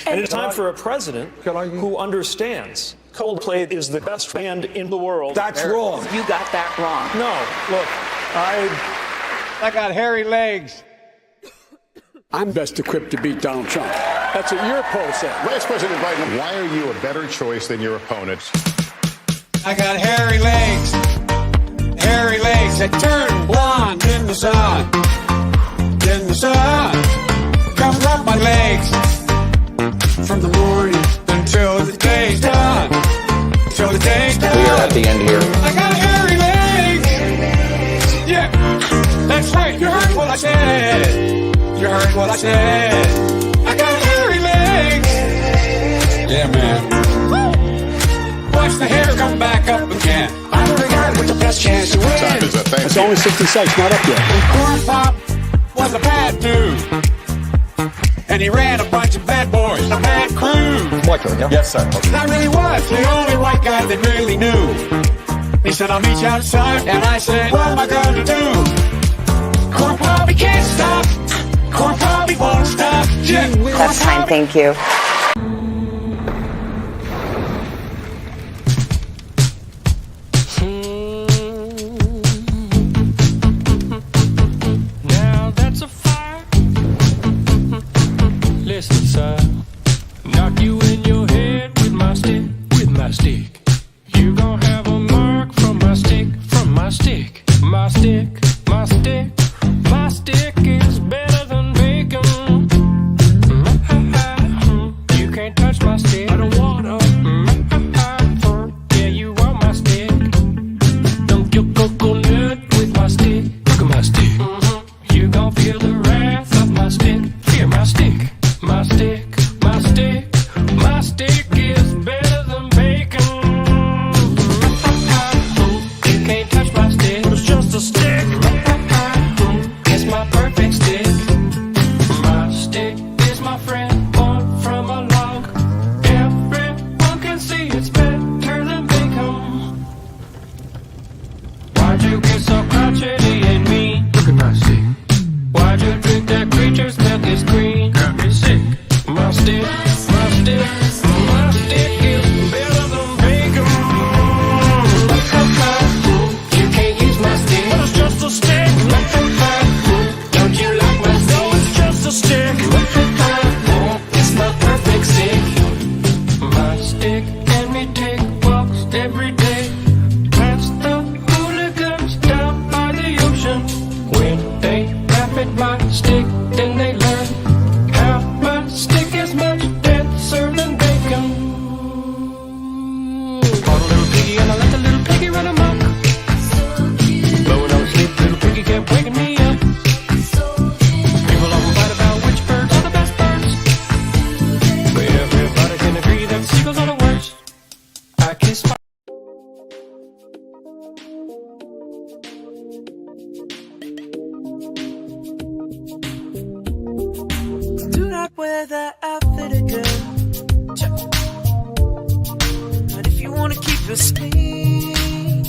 And it's time for a president who understands Coldplay is the best band in the world. That's wrong. You got that wrong. No, look, I got hairy legs. I'm best equipped to beat Donald Trump. That's what your poll said. Vice President Biden, why are you a better choice than your opponents? I got hairy legs. Hairy legs that turn blonde in the sun. In the sun. Comes up my legs. From the morning until the day's done. Till the day's done. We are at the end here. I got hairy legs. Yeah, that's right. You heard what I said. You heard what I said. I got hairy legs. Yeah, man. Watch the hair come back up again. I'm the guy with the best chance to win. Time is up. Thank It's you. only 60 seconds, not up yet. Corn Pop was a bad dude. And he ran a bunch of bad boys, a bad crew. Yes, sir. I really was the only white guy that really knew. He said, I'll meet you outside. And I said, what am I gonna do? Corn Pop, he can't stop. Corn Pop, he won't stop. Yeah, That's fine, thank you. Now that's a fire. Listen, son, knock you in your head with my stick, with my stick. You gon' have a mark from my stick, from my stick, my stick, my stick. My stick is better than bacon. You can't touch my stick. I don't wanna. Yeah, you want my stick. Dunk your coconut with my stick. Look at my stick. You gon' feel the wrath of my stick. Fear my stick. My stick, my stick, my stick is better than bacon. You can't touch my stick. It's just a stick. It's my perfect stick. My stick is my friend, born from a log. Everyone can see it's better than bacon. Why'd you get so crotchety and mean? Look at my stick. Why'd you drink that creature's milk is green? Got me sick. My stick, my stick, my stick is better than bacon. You can't use my stick, but it's just a stick. Don't you like my stick? No, it's just a stick. It's my perfect stick. My stick and me take walks every day. Past the hooligans down by the ocean. When they laugh at my stick, then they learn how my stick is much denser than bacon. Caught a little piggy and I let the little piggy run amok. Blowing on sleep, little piggy kept waking me up. People often fight about which birds are the best birds, but everybody can agree that the seagulls are the worst. I kiss my Do not wear that outfit again. But if you want to keep your spleen,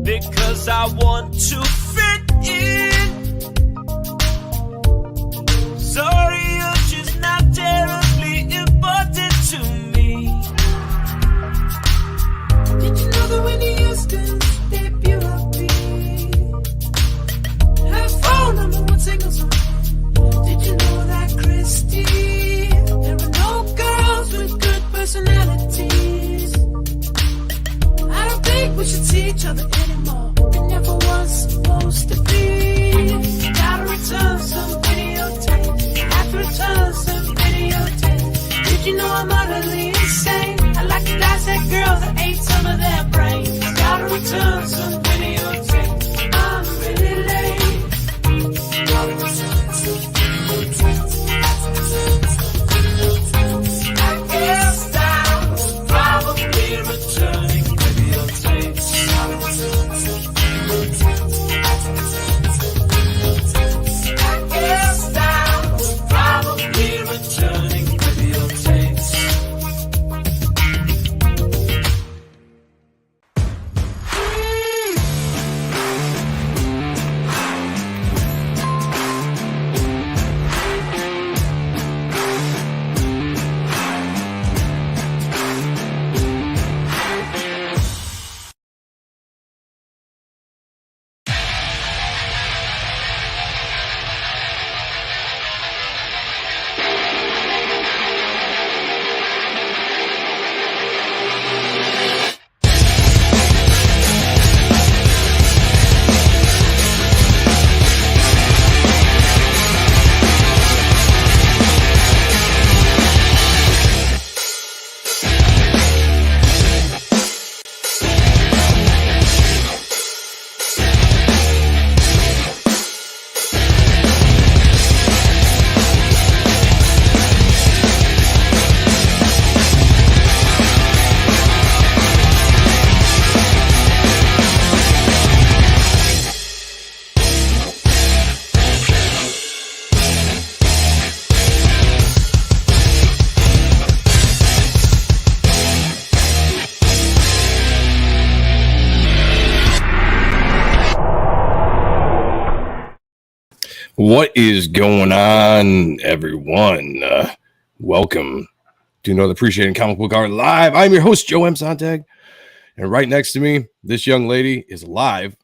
because I want to fit in. Sorry, you're just not terribly important to me. Did you know that Whitney Houston's debut her phone #1 single song? Did you know that, Christy, there are no girls with good personalities? I don't think we should see each other anymore. It never was supposed to be. Gotta return some videotapes. Have to return some videotapes. Did you know I'm utterly insane? I like to dissect girls that ate some of their brains. Gotta return some videotapes. I'm really late. Gotta return some. I guess I'm probably returning videotapes. I guess I'm probably returning videotapes. What is going on, everyone? Welcome to another Appreciating Comic Book Art Live. I'm your host, Joe M. Sontag, and right next to me, this young lady is live.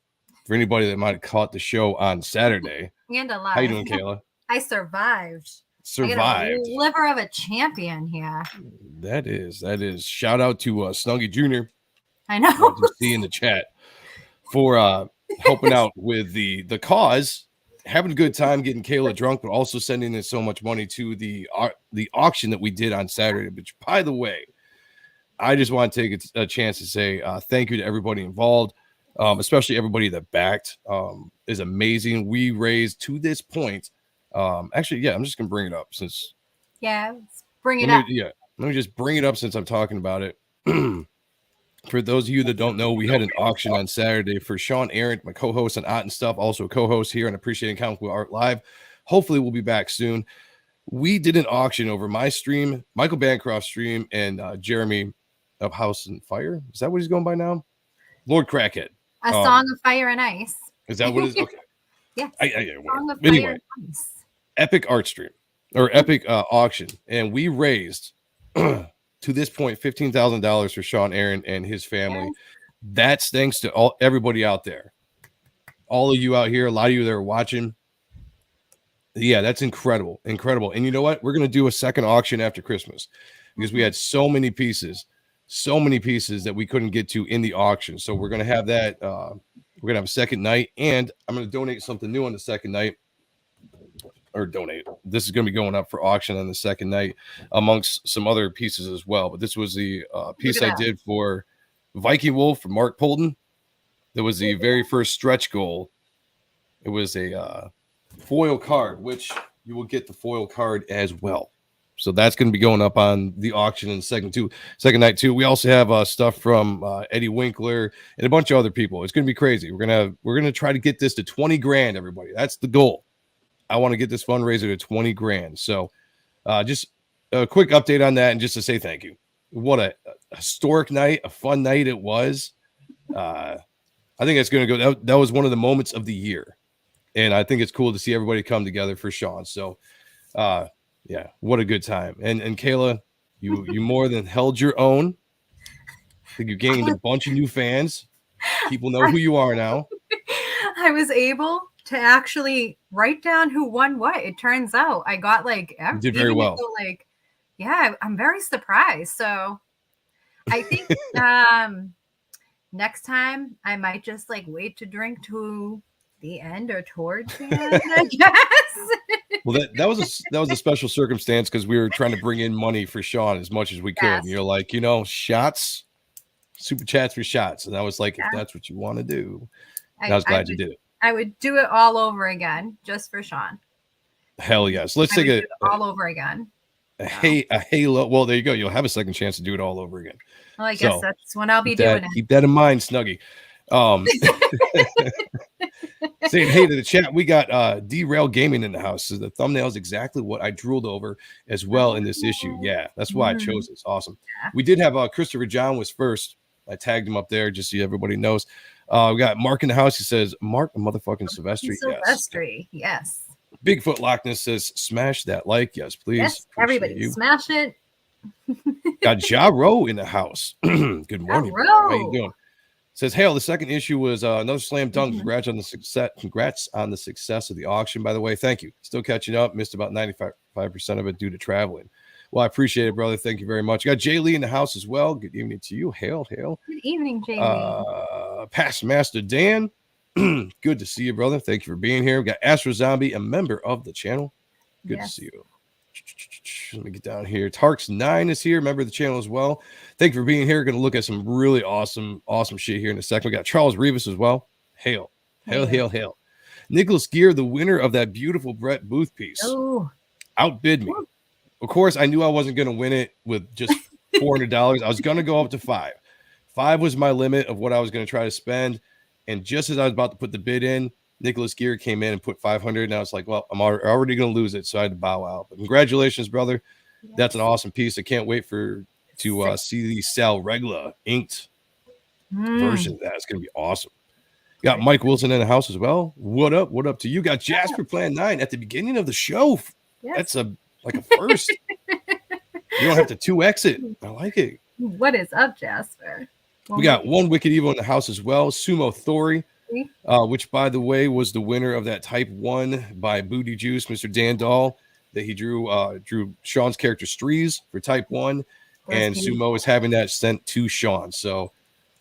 For anybody that might have caught the show on Saturday. And alive. How you doing, Kayla? I survived. Survived. I got a liver of a champion here. That is. Shout out to Snuggie Jr. I know. To see in the chat for helping out with the cause, having a good time, getting Kayla drunk, but also sending in so much money to the auction that we did on Saturday. Which, by the way, I just want to take a chance to say thank you to everybody involved. Especially everybody that backed is amazing. We raised to this point. Actually, yeah, I'm just gonna bring it up since. Yeah, let's bring it up. Yeah, let me just bring it up since I'm talking about it. For those of you that don't know, we had an auction on Saturday for Sean Ahrendt, my co-host on Ott and Stuff, also a co-host here on Appreciating Comic Book Art Live. Hopefully, we'll be back soon. We did an auction over my stream, Michael Bancroft's stream, and Jeremy of House and Fire. Is that what he's going by now? Lord Crackhead. A Song of Fire and Ice. Is that what it is? Okay. Yeah. Song of Fire and Ice. Epic art stream or epic auction. And we raised, to this point, $15,000 for Sean Aaron and his family. Yes. That's thanks to everybody out there. All of you out here, a lot of you that are watching. Yeah, that's incredible. Incredible. And you know what? We're going to do a second auction after Christmas because we had so many pieces that we couldn't get to in the auction. So we're going to have that. We're going to have a second night, and I'm going to donate something new on the second night. Or donate. This is going to be going up for auction on the second night amongst some other pieces as well. But this was the piece I did for Viking Wolf for Mark Polden. That was the very first stretch goal. It was a foil card, which you will get the foil card as well. So that's going to be going up on the auction in the second night too. We also have stuff from Eddie Winkler and a bunch of other people. It's going to be crazy. We're gonna try to get this to 20 grand, everybody. That's the goal. I want to get this fundraiser to 20 grand. So just a quick update on that and just to say thank you. What a historic night, a fun night it was. I think it's going to go. That was one of the moments of the year. And I think it's cool to see everybody come together for Sean. So, yeah, what a good time. And Kayla, you more than held your own. I think you gained a bunch of new fans. People know who you are now. I was able to actually write down who won what. It turns out I got like you did very well. Yeah, I'm very surprised. So I think next time I might just like wait to drink to the end or towards the end, I guess. Well, that was a special circumstance because we were trying to bring in money for Sean as much as we could. Yes. And you're like, shots, super chats for shots. And I was like, if that's what you want to do, I was glad you did it. I would do it all over again just for Sean. Hell yes. Let's take it all over again. A halo. Well, there you go. You'll have a second chance to do it all over again. Well, I guess that's when I'll be doing it. Keep that in mind, Snuggie. Saying hey to the chat. We got Derail Gaming in the house. So the thumbnail is exactly what I drooled over as well in this issue. Yeah, that's why I chose it. It's awesome. Yeah. We did have Christopher John was first. I tagged him up there just so everybody knows. We got Mark in the house. He says, Mark motherfucking Silvestri. Silvestri, yes. Bigfoot Loch-Ness says, smash that like. Yes, please. Yes, everybody smash it. Got Ja Rowe in the house. Good morning. How you doing? Says, Hale, the second issue was another slam dunk. Congrats on the success of the auction, by the way. Thank you. Still catching up. Missed about 95% of it due to traveling. Well, I appreciate it, brother. Thank you very much. Got Jay Lee in the house as well. Good evening to you. Hale. Good evening, Jay Lee. Past Master Dan. Good to see you, brother. Thank you for being here. We got Astro Zombie, a member of the channel. Good to see you. Let me get down here. Tarks9 is here, member of the channel as well. Thank you for being here. Going to look at some really awesome shit here in a second. We got Charles Rivas as well. Hail. Nicholas Gear, the winner of that beautiful Brett Booth piece, outbid me. Of course, I knew I wasn't going to win it with just $400. I was going to go up to $5. $5 was my limit of what I was going to try to spend. And just as I was about to put the bid in, Nicholas Gear came in and put $500. And I was like, well, I'm already going to lose it. So I had to bow out. But congratulations, brother. Yes. That's an awesome piece. I can't wait to see the Sal Regla inked version of that. It's going to be awesome. Got Mike Wilson in the house as well. What up? What up to you? Got Jasper Plan 9 at the beginning of the show. Yes. That's like a first. You don't have to 2X it. I like it. What is up, Jasper? We got one Wicked Evil in the house as well. Sumo Thori, which, by the way, was the winner of that Type 1 by Booty Juice, Mr. Dan Dahl, that he drew Sean's character Strees for Type 1. And Sumo is having that sent to Sean. So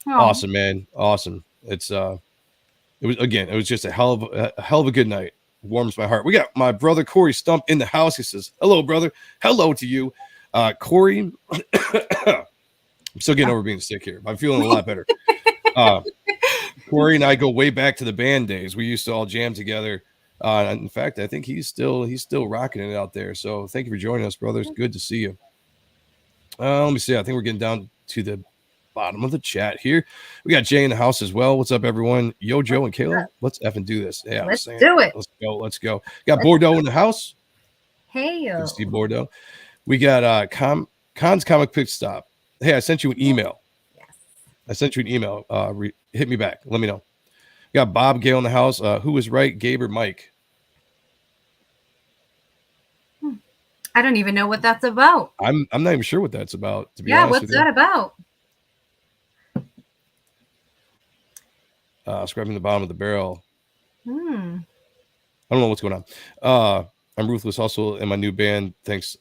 awesome, man. Awesome. It was just a hell of a good night. Warms my heart. We got my brother Corey Stump in the house. He says, hello, brother. Hello to you. Corey. I'm still getting over being sick here, but I'm feeling a lot better. Corey and I go way back to the band days. We used to all jam together. In fact, I think he's still rocking it out there. So thank you for joining us, brother. It's good to see you. Let me see. I think we're getting down to the bottom of the chat here. We got Jay in the house as well. What's up, everyone? Yo, Joe and Kayla. Let's effing do this. Yeah, let's do it. Let's go. Got Bordeaux in the house. Hey, yo. Good to see Bordeaux. We got Khan's Comic Pick Stop. Hey, I sent you an email. Yes. I sent you an email. Hit me back. Let me know. We got Bob Gale in the house. Who was right, Gabe or Mike? I don't even know what that's about. I'm not even sure what that's about, to be honest what's with that about? Scrubbing the bottom of the barrel. I don't know what's going on. I'm Ruthless Hustle in my new band. Thanks,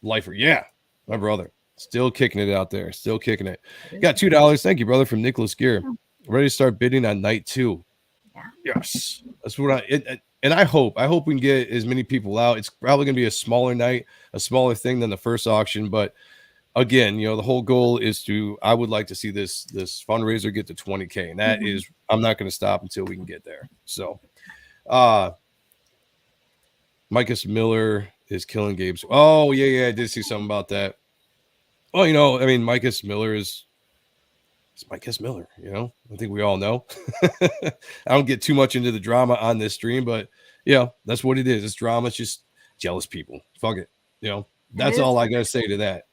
Lifer. Yeah, my brother. Still kicking it out there. Still kicking it. Got $2. Thank you, brother, from Nicholas Gear. Ready to start bidding on night 2. Yeah. Yes. That's what and I hope we can get as many people out. It's probably going to be a smaller night, a smaller thing than the first auction. But again, the whole goal is I would like to see this fundraiser get to 20K. And that is, I'm not going to stop until we can get there. So, Micus Miller is killing Gabe's. Oh, yeah. I did see something about that. Well, Micus Miller it's Micus Miller, I think we all know. I don't get too much into the drama on this stream, but that's what it is. It's drama. It's just jealous people. Fuck it. That's all I got to say to that.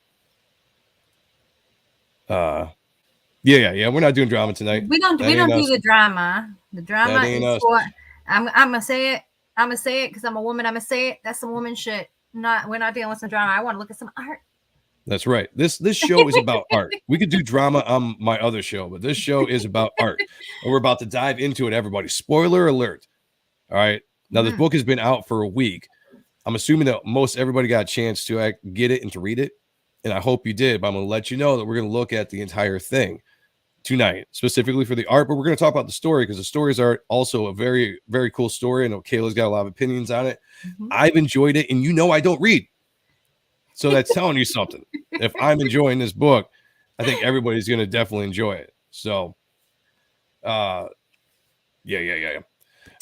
Yeah. We're not doing drama tonight. We don't do the drama. The drama is what I'm gonna say it. I'm gonna say it because I'm a woman. I'm gonna say it. That's some woman shit. We're not dealing with some drama. I want to look at some art. That's right. This show is about art. We could do drama on my other show, but this show is about art. And we're about to dive into it, everybody. Spoiler alert. All right. Now, this book has been out for a week. I'm assuming that most everybody got a chance to get it and to read it. And I hope you did. But I'm going to let you know that we're going to look at the entire thing tonight, specifically for the art. But we're going to talk about the story because the stories are also a very, very cool story. I know Kayla's got a lot of opinions on it. I've enjoyed it. And I don't read. So that's telling you something. If I'm enjoying this book, I think everybody's going to definitely enjoy it. So, yeah.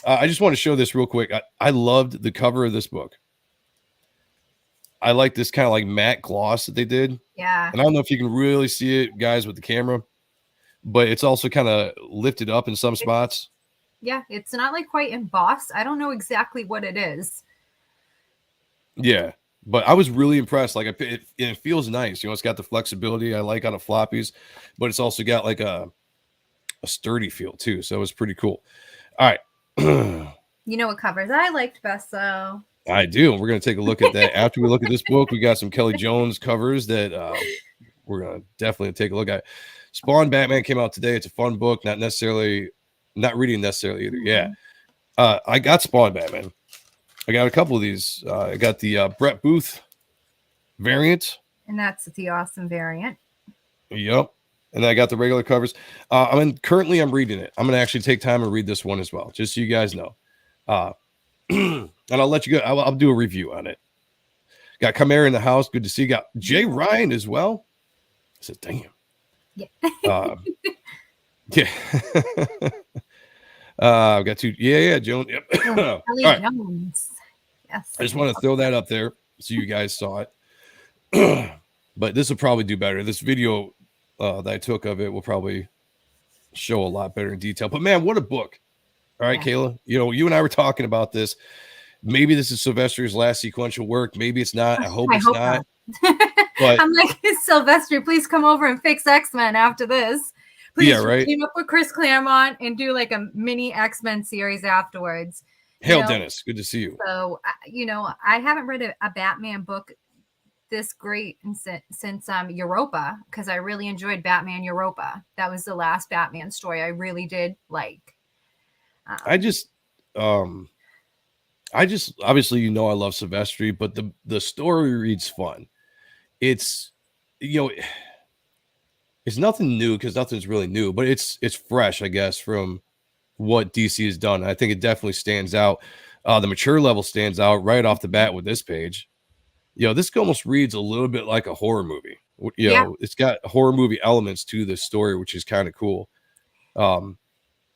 I just want to show this real quick. I loved the cover of this book. I like this kind of like matte gloss that they did. Yeah. And I don't know if you can really see it, guys, with the camera, but it's also kind of lifted up in some spots. Yeah. It's not like quite embossed. I don't know exactly what it is. Yeah. But I was really impressed. Like it feels nice. It's got the flexibility I like on the floppies, but it's also got like a sturdy feel too. So it was pretty cool. All right. You know what covers I liked best, though? I do. We're going to take a look at that. After we look at this book, we got some Kelly Jones covers that we're going to definitely take a look at. Spawn Batman came out today. It's a fun book. Not reading necessarily either. Yeah. I got Spawn Batman. I got a couple of these. I got the Brett Booth variant. And that's the awesome variant. Yep. And I got the regular covers. Currently I'm reading it. I'm going to actually take time and read this one as well, just so you guys know. And I'll let you go. I'll do a review on it. Got Chimera in the house. Good to see you. Got Jay Ryan as well. I said, damn. Yeah. Yeah. I've got two. Yeah, Joan. Yep. Kelly right. Jones. Yes. I just want to throw that up there so you guys saw it. But this will probably do better. This video that I took of it will probably show a lot better in detail. But man, what a book. All right, Kayla. You and I were talking about this. Maybe this is Sylvester's last sequential work. Maybe it's not. I hope it's not. But I'm like, Sylvester, please come over and fix X-Men after this. Please Yeah, right. team up with Chris Claremont and do like a mini X-Men series afterwards. Hail, Dennis. Good to see you. So, I haven't read a Batman book this great since Europa, because I really enjoyed Batman Europa. That was the last Batman story I really did like. I just obviously, I love Silvestri, but the story reads fun. It's it's nothing new because nothing's really new, but it's fresh, I guess, from what DC has done. I think it definitely stands out. The mature level stands out right off the bat with this page. This almost reads a little bit like a horror movie. It's got horror movie elements to this story, which is kind of cool.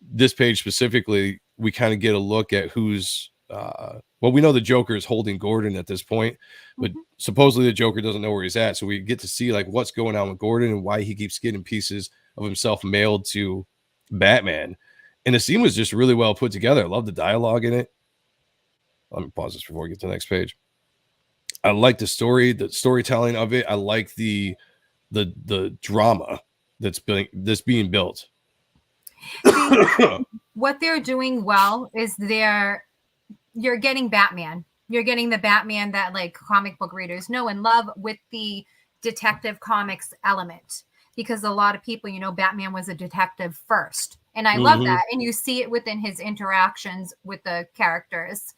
This page specifically, we kind of get a look at who's we know the Joker is holding Gordon at this point, but supposedly the Joker doesn't know where he's at. So we get to see like what's going on with Gordon and why he keeps getting pieces of himself mailed to Batman. And the scene was just really well put together. I love the dialogue in it. Let me pause this before we get to the next page. I like the storytelling of it. I like the drama that's being built. What they're doing well is you're getting Batman. You're getting the Batman that like comic book readers know and love, with the detective comics element, because a lot of people, Batman was a detective first. And I love that. And you see it within his interactions with the characters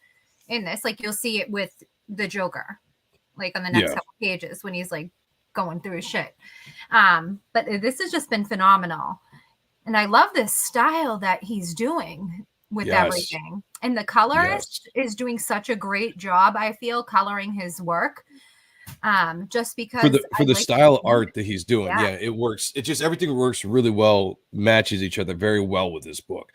in this. Like you'll see it with the Joker, like on the next couple pages when he's like going through his shit. But this has just been phenomenal. And I love this style that he's doing with everything. And the colorist is doing such a great job, I feel, coloring his work. Just because for the style of art that he's doing, it works. It just everything works really well, matches each other very well with this book.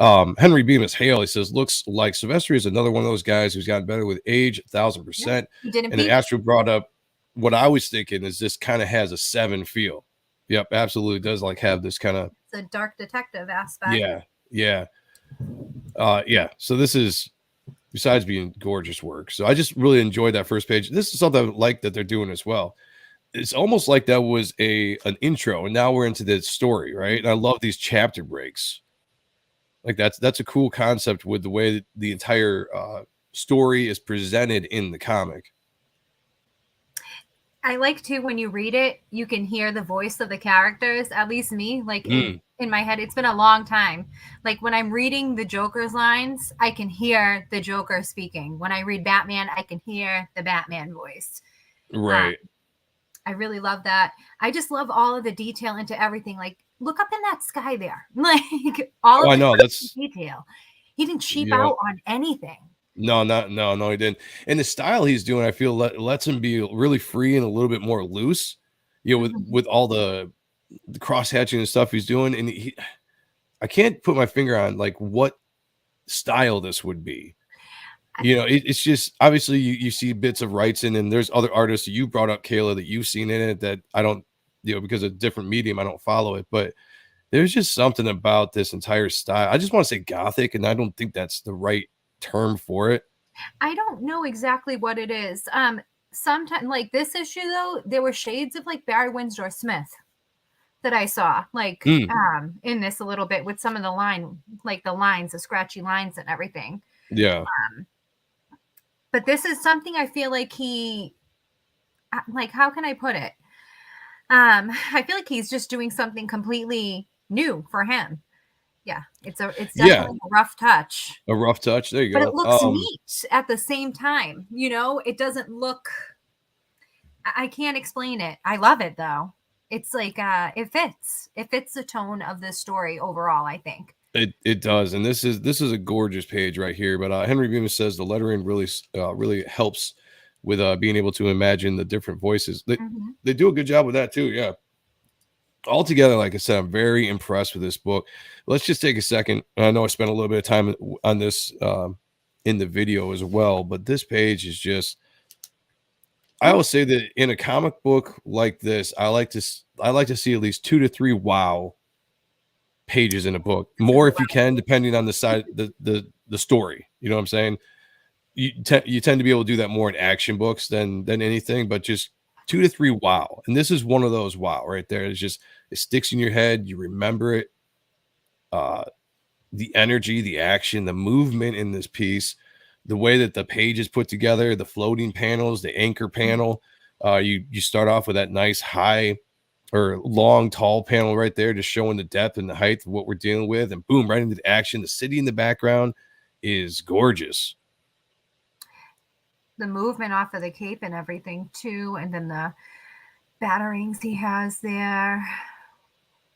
Henry Bemis Hale, he says, looks like Silvestri is another one of those guys who's gotten better with age, 1,000%. And then Astro brought up what I was thinking is this kind of has a 7 feel. Yep, absolutely does have this kind of the dark detective aspect. Yeah. So this is, besides being gorgeous work. So I just really enjoyed that first page. This is something I like that they're doing as well. It's almost like that was an intro, and now we're into the story, right? And I love these chapter breaks. Like that's a cool concept with the way that the entire story is presented in the comic. I like too, when you read it, you can hear the voice of the characters. At least me, in my head, it's been a long time. Like when I'm reading the Joker's lines, I can hear the Joker speaking. When I read Batman, I can hear the Batman voice. Right. I really love that. I just love all of the detail into everything. Like, look up in that sky there. Like all of the detail. He didn't cheap out on anything. No, he didn't. And the style he's doing, I feel, lets him be really free and a little bit more loose, with all the cross hatching and stuff he's doing. And I can't put my finger on like what style this would be. It's just obviously you see bits of Wrightson, and there's other artists you brought up, Kayla, that you've seen in it that I don't, because of different medium, I don't follow it. But there's just something about this entire style. I just want to say gothic, and I don't think that's the right term for it. I don't know exactly what it is. Sometimes like this issue though, there were shades of like Barry Windsor Smith that I saw in this a little bit with some of the lines, the scratchy lines and everything. Yeah. But this is something I feel like how can I put it? I feel like he's just doing something completely new for him. Yeah, it's definitely a rough touch. A rough touch. There you go. But it looks neat at the same time. It doesn't look. I can't explain it. I love it though. It's like it fits. It fits the tone of this story overall, I think. It does, and this is a gorgeous page right here. But Henry Bemis says the lettering really helps with being able to imagine the different voices. They do a good job with that too. Yeah. Altogether, like I said, I'm very impressed with this book. Let's just take a second. I know I spent a little bit of time on this in the video as well, but this page is just, I always say that in a comic book like this, I like to see at least 2 to 3 wow pages in a book. More if you can, depending on the side, the story. You know what I'm saying? You tend to be able to do that more in action books than anything, but just 2 to 3 wow. And this is one of those wow right there. It's just, it sticks in your head. You remember it. The energy, the action, the movement in this piece, the way that the page is put together, the floating panels, the anchor panel. You start off with that nice high or long, tall panel right there, just showing the depth and the height of what we're dealing with. And boom, right into the action. The city in the background is gorgeous. The movement off of the cape and everything too, and then the batterings he has there,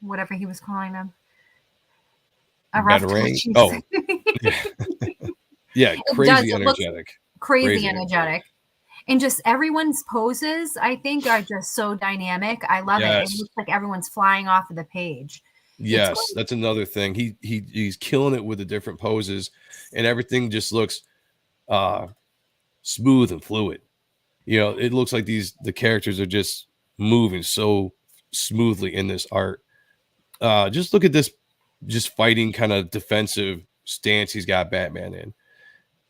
whatever he was calling them. A rough Batarang? touch. Oh, yeah, crazy It looks energetic. crazy energetic. And just everyone's poses, I think, are just so dynamic. I love it. It Yes. looks like everyone's flying off of the page. Yes, like- that's another thing. He's killing it with the different poses, and everything just looks smooth and fluid. You know, it looks like the characters are just moving so smoothly in this art. Just look at this, just fighting kind of defensive stance he's got Batman in.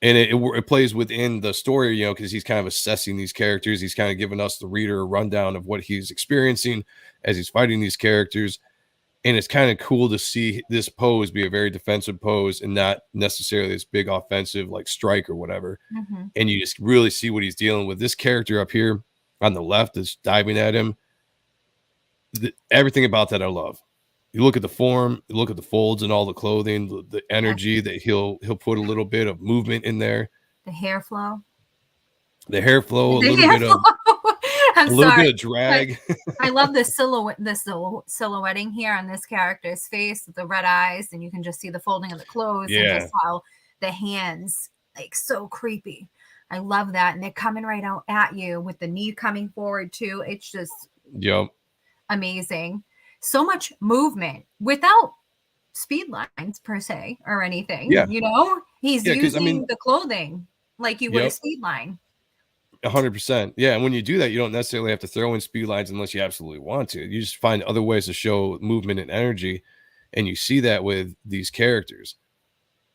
And it plays within the story, you know, because he's kind of assessing these characters. He's kind of giving us, the reader, a rundown of what he's experiencing as he's fighting these characters. And it's kind of cool to see this pose be a very defensive pose and not necessarily this big offensive like strike or whatever. Mm-hmm. And you just really see what he's dealing with. This character up here on the left that's diving at him. Everything about that I love. You look at the form, you look at the folds and all the clothing, the energy that he'll put a little bit of movement in there. The hair flow. The hair flow, The a little hair bit of I'm a little sorry. bit of drag. I love the silhouetting here on this character's face with the red eyes, and you can just see the folding of the clothes and just how the hands, like, so creepy. I love that. And they're coming right out at you with the knee coming forward too. It's just amazing. So much movement without speed lines per se or anything. Yeah. You know, he's using the clothing like you would a Yep. speed line. 100%. Yeah. And when you do that, you don't necessarily have to throw in speed lines unless you absolutely want to. You just find other ways to show movement and energy. And you see that with these characters.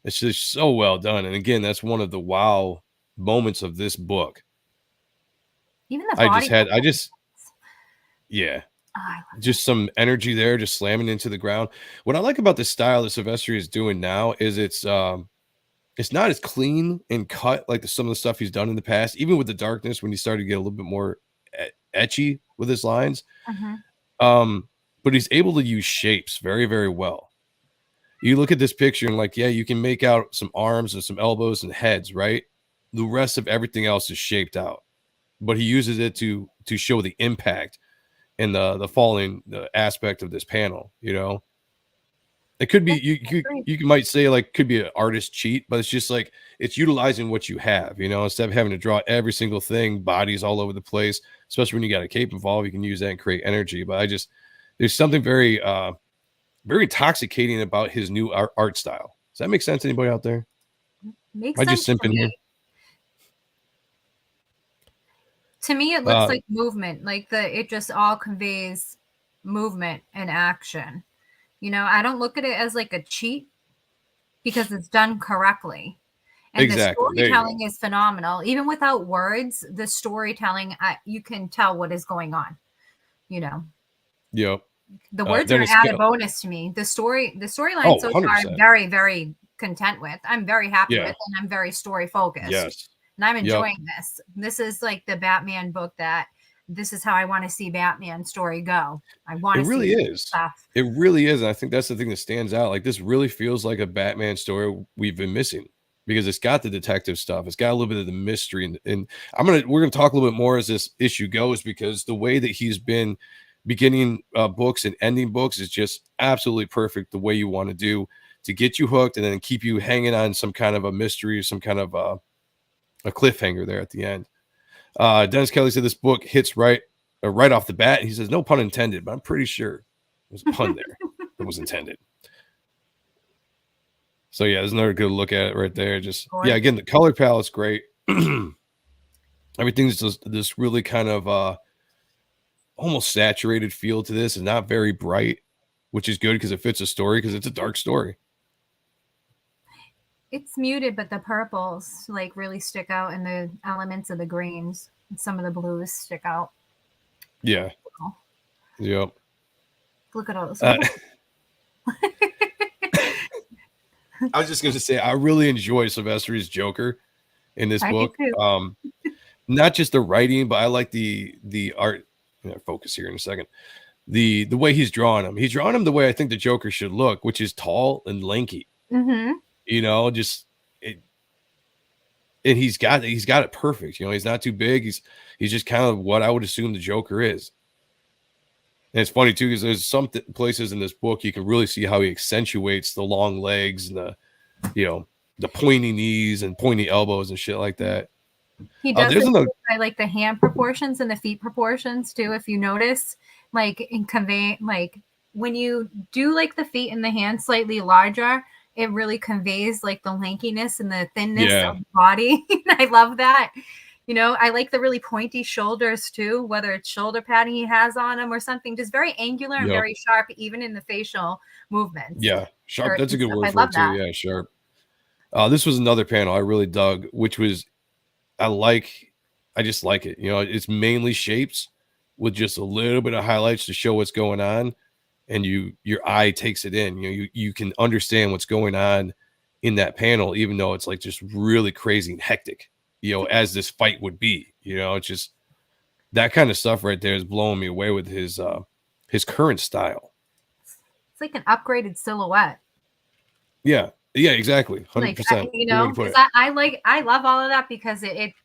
It's just so well done. And again, that's one of the wow moments of this book. Even the body. Just some energy there, just slamming into the ground. What I like about the style that Silvestri is doing now is it's not as clean and cut like some of the stuff he's done in the past, even with the darkness when he started to get a little bit more etchy with his lines. But he's able to use shapes very, very well. You look at this picture and like, yeah, you can make out some arms and some elbows and heads, right? The rest of everything else is shaped out, but he uses it to show the impact and the falling aspect of this panel. You know, it could be you might say like could be an artist cheat, but it's just like it's utilizing what you have. You know, instead of having to draw every single thing, bodies all over the place, especially when you got a cape involved, you can use that and create energy. But there's something very very intoxicating about his new art style. Does that make sense to anybody out there? Makes I sense just simp in here. To me, it looks like movement. Like it just all conveys movement and action. You know, I don't look at it as like a cheat because it's done correctly. And the storytelling is phenomenal. Even without words, the storytelling, you can tell what is going on. You know. Yep. The words are added bonus to me. The storyline so far, I'm very, very content with. I'm very happy with, and I'm very story focused. Yes. And I'm enjoying this. This is like the Batman book that this is how I want to see Batman story go. I want to see really is. Stuff. It really is. And I think that's the thing that stands out. Like this really feels like a Batman story we've been missing because it's got the detective stuff. It's got a little bit of the mystery. And we're going to talk a little bit more as this issue goes because the way that he's been beginning books and ending books is just absolutely perfect. The way you want to do to get you hooked and then keep you hanging on some kind of a mystery or some kind of a cliffhanger there at the end. Dennis Kelly said this book hits right off the bat. He says, no pun intended, but I'm pretty sure there's a pun there that was intended. So yeah, there's another good look at it right there. Just again, the color palette's great. Everything's just this really kind of almost saturated feel to this and not very bright, which is good because it fits a story because it's a dark story. It's muted, but the purples like really stick out, and the elements of the greens and some of the blues stick out. Yeah. Yep. Look at all those. I was just going to say, I really enjoy Sylvester's Joker in this I do book. too. Not just the writing, but I like the art. I'm gonna focus here in a second. The way he's drawing him. He's drawing him the way I think the Joker should look, which is tall and lanky. Mm-hmm. You know, just it. And he's got it perfect. You know, he's not too big. He's just kind of what I would assume the Joker is. And it's funny too, because there's some places in this book you can really see how he accentuates the long legs and the, you know, the pointy knees and pointy elbows and shit like that. He does I like the hand proportions and the feet proportions too. If you notice, like in convey, like when you do like the feet and the hands slightly larger, it really conveys like the lankiness and the thinness of the body. I love that. You know, I like the really pointy shoulders too, whether it's shoulder padding he has on him or something, just very angular and very sharp, even in the facial movements. Yeah, sharp. That's a good word I for it that. too. Yeah, sharp. This was another panel I really dug, which was I just like it. You know, it's mainly shapes with just a little bit of highlights to show what's going on, and your eye takes it in. You know, you can understand what's going on in that panel, even though it's like just really crazy and hectic. You know, as this fight would be. You know, it's just that kind of stuff right there is blowing me away with his current style. It's like an upgraded silhouette. Yeah, exactly. 100%. Like, you know, because I love all of that because it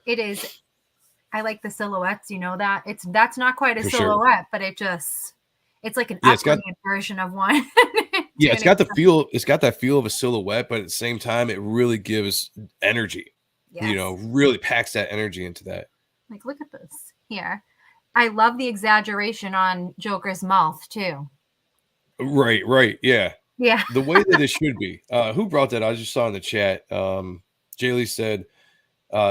is. I like the silhouettes. You know that that's not quite a silhouette, but it's like an upgraded version of one. Yeah, it's got the feel. It's got that feel of a silhouette, but at the same time, it really gives energy. Yes. You know, really packs that energy into that. Like, look at this here. I love the exaggeration on Joker's mouth too. Right. Yeah. The way that it should be. Who brought that? I just saw in the chat. Jaylee said,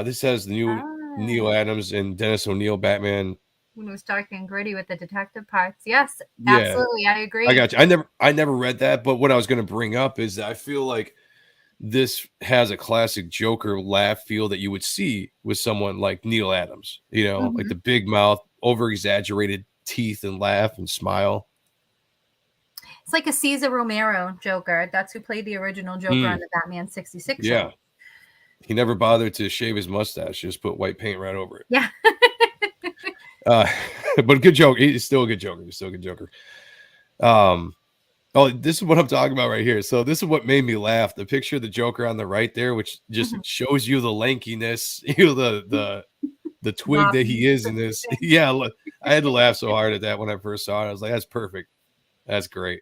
this has the new Neil Adams and Dennis O'Neil Batman. When it was dark and gritty with the detective parts. Yes, absolutely. I agree. I got you. I never read that, but what I was going to bring up is that I feel like this has a classic Joker laugh feel that you would see with someone like Neil Adams, you know, like the big mouth, over exaggerated teeth and laugh and smile. It's like a Cesar Romero Joker. That's who played the original Joker on the Batman 66 show. Yeah. He never bothered to shave his mustache, just put white paint right over it. Yeah. But good joke. He's still a good Joker. He's still a good Joker. Oh, this is what I'm talking about right here. So this is what made me laugh. The picture of the Joker on the right there, which just shows you the lankiness, you know, the twig that he is in this. Yeah, look, I had to laugh so hard at that when I first saw it. I was like, that's perfect. That's great.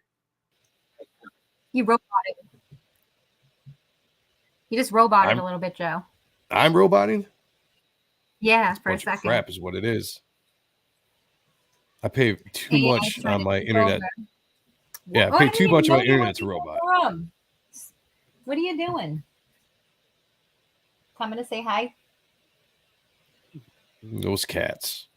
You roboted. You just roboted a little bit, Joe. I'm roboting? Yeah, for a second. Crap is what it is. I pay too much on my internet. Yeah, I pay too much on my internet to robot. What are you doing? Coming to say hi? Those cats.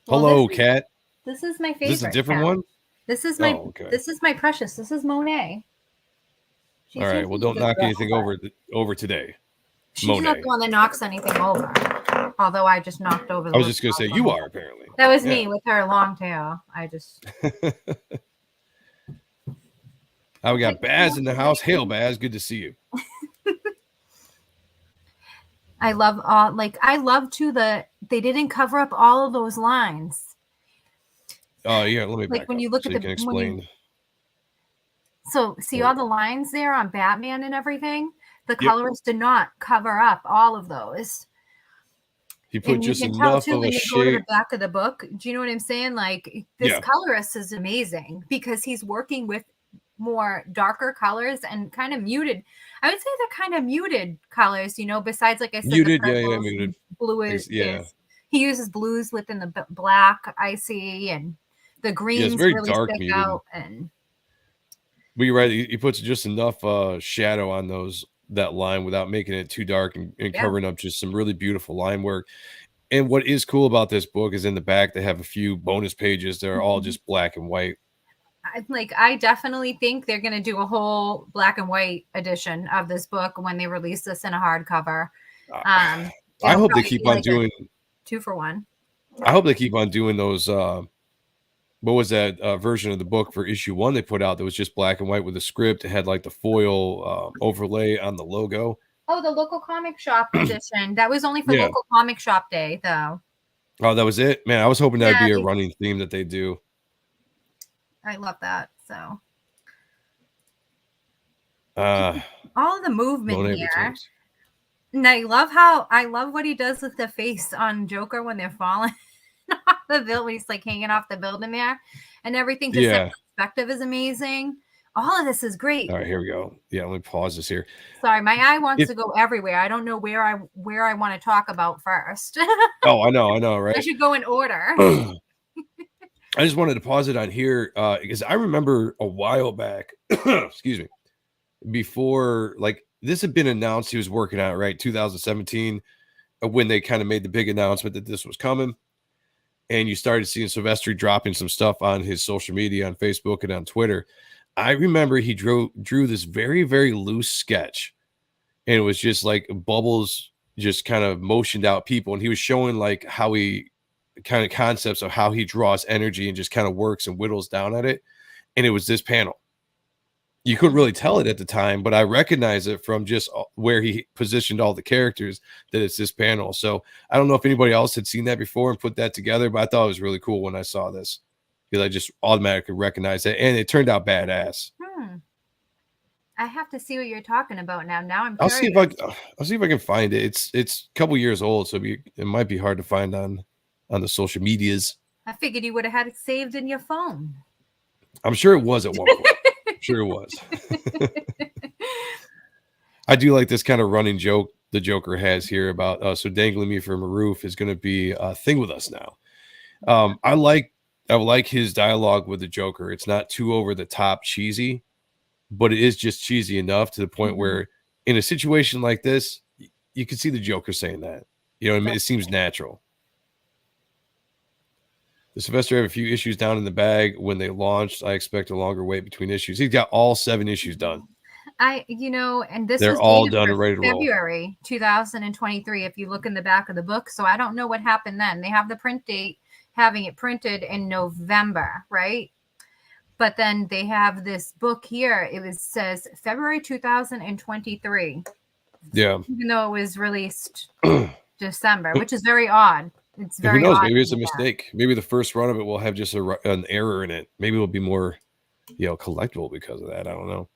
Well, hello, cat. This is my favorite. This is a different one? This is my This is my precious. This is Monet. All right. Well, don't knock anything over today. She's Monet. Not the one that knocks anything over. Although I just knocked over. I was just gonna say you are apparently. That was me with her long tail. I just. We got Baz in the house. Hail, Baz. Good to see you. I love too they didn't cover up all of those lines. Oh yeah, let me like when you look so at the explain. So see all the lines there on Batman and everything. The colorist did not cover up all of those. He put just enough of a shade. Go to the back of the book. Do you know what I'm saying? Like this colorist is amazing because he's working with more darker colors and kind of muted. I would say they're kind of muted colors, you know, besides like I said, muted, muted. Blue is he uses blues within the black I see, and the greens very really dark stick muted. out. And but you're right, he puts just enough shadow on that line without making it too dark and covering up just some really beautiful line work. And what is cool about this book is in the back they have a few bonus pages that are all just black and white. I definitely think they're going to do a whole black and white edition of this book when they release this in a hardcover. I hope they keep on doing 2 for 1. I hope they keep on doing those. What was that version of the book for issue 1 they put out that was just black and white with a script? It had like the foil overlay on the logo. Oh, the local comic shop edition. That was only for Yeah. local comic shop day, though. Oh, that was it? Man, I was hoping that would Yeah, be a running theme that they do. I love that. So All the movement no here. advertise. And I love what he does with the face on Joker when they're falling off the building. When he's like hanging off the building there, and everything. The Yeah. perspective is amazing. All of this is great. All right, here we go. Yeah, let me pause this here. Sorry, my eye wants to go everywhere. I don't know where I want to talk about first. Oh, I know, right? I should go in order. I just wanted to pause it on here because I remember a while back, excuse me, before like this had been announced he was working on it, right? 2017, when they kind of made the big announcement that this was coming. And you started seeing Silvestri dropping some stuff on his social media, on Facebook and on Twitter. I remember he drew this very, very loose sketch. And it was just like bubbles just kind of motioned out people. And he was showing like how he kind of concepts of how he draws energy and just kind of works and whittles down at it. And it was this panel. You couldn't really tell it at the time, but I recognize it from just where he positioned all the characters that it's this panel. So I don't know if anybody else had seen that before and put that together, but I thought it was really cool when I saw this because I just automatically recognized it. And it turned out badass. I have to see what you're talking about now. Now I'm I'll curious. see if I can find it. It's a couple years old, so it might be hard to find on the social medias. I figured you would have had it saved in your phone. I'm sure it was at one point. Sure it was. I do like this kind of running joke the Joker has here about so dangling me from a roof is going to be a thing with us now. I like his dialogue with the Joker. It's not too over the top cheesy, but it is just cheesy enough to the point where in a situation like this, you can see the Joker saying that. You know what I mean? It seems natural. The Sylvester have a few issues down in the bag. When they launched, I expect a longer wait between issues. He's got all 7 issues done. And this They're was all dated done for and ready to roll. February 2023. If you look in the back of the book, so I don't know what happened then. They have the print date, having it printed in November, right? But then they have this book here. Says February 2023. Yeah. Even though it was released December, which is very odd. It's very Who knows? odd. Maybe it's a mistake. Maybe the first run of it will have just an error in it. Maybe it'll be more, collectible because of that. I don't know.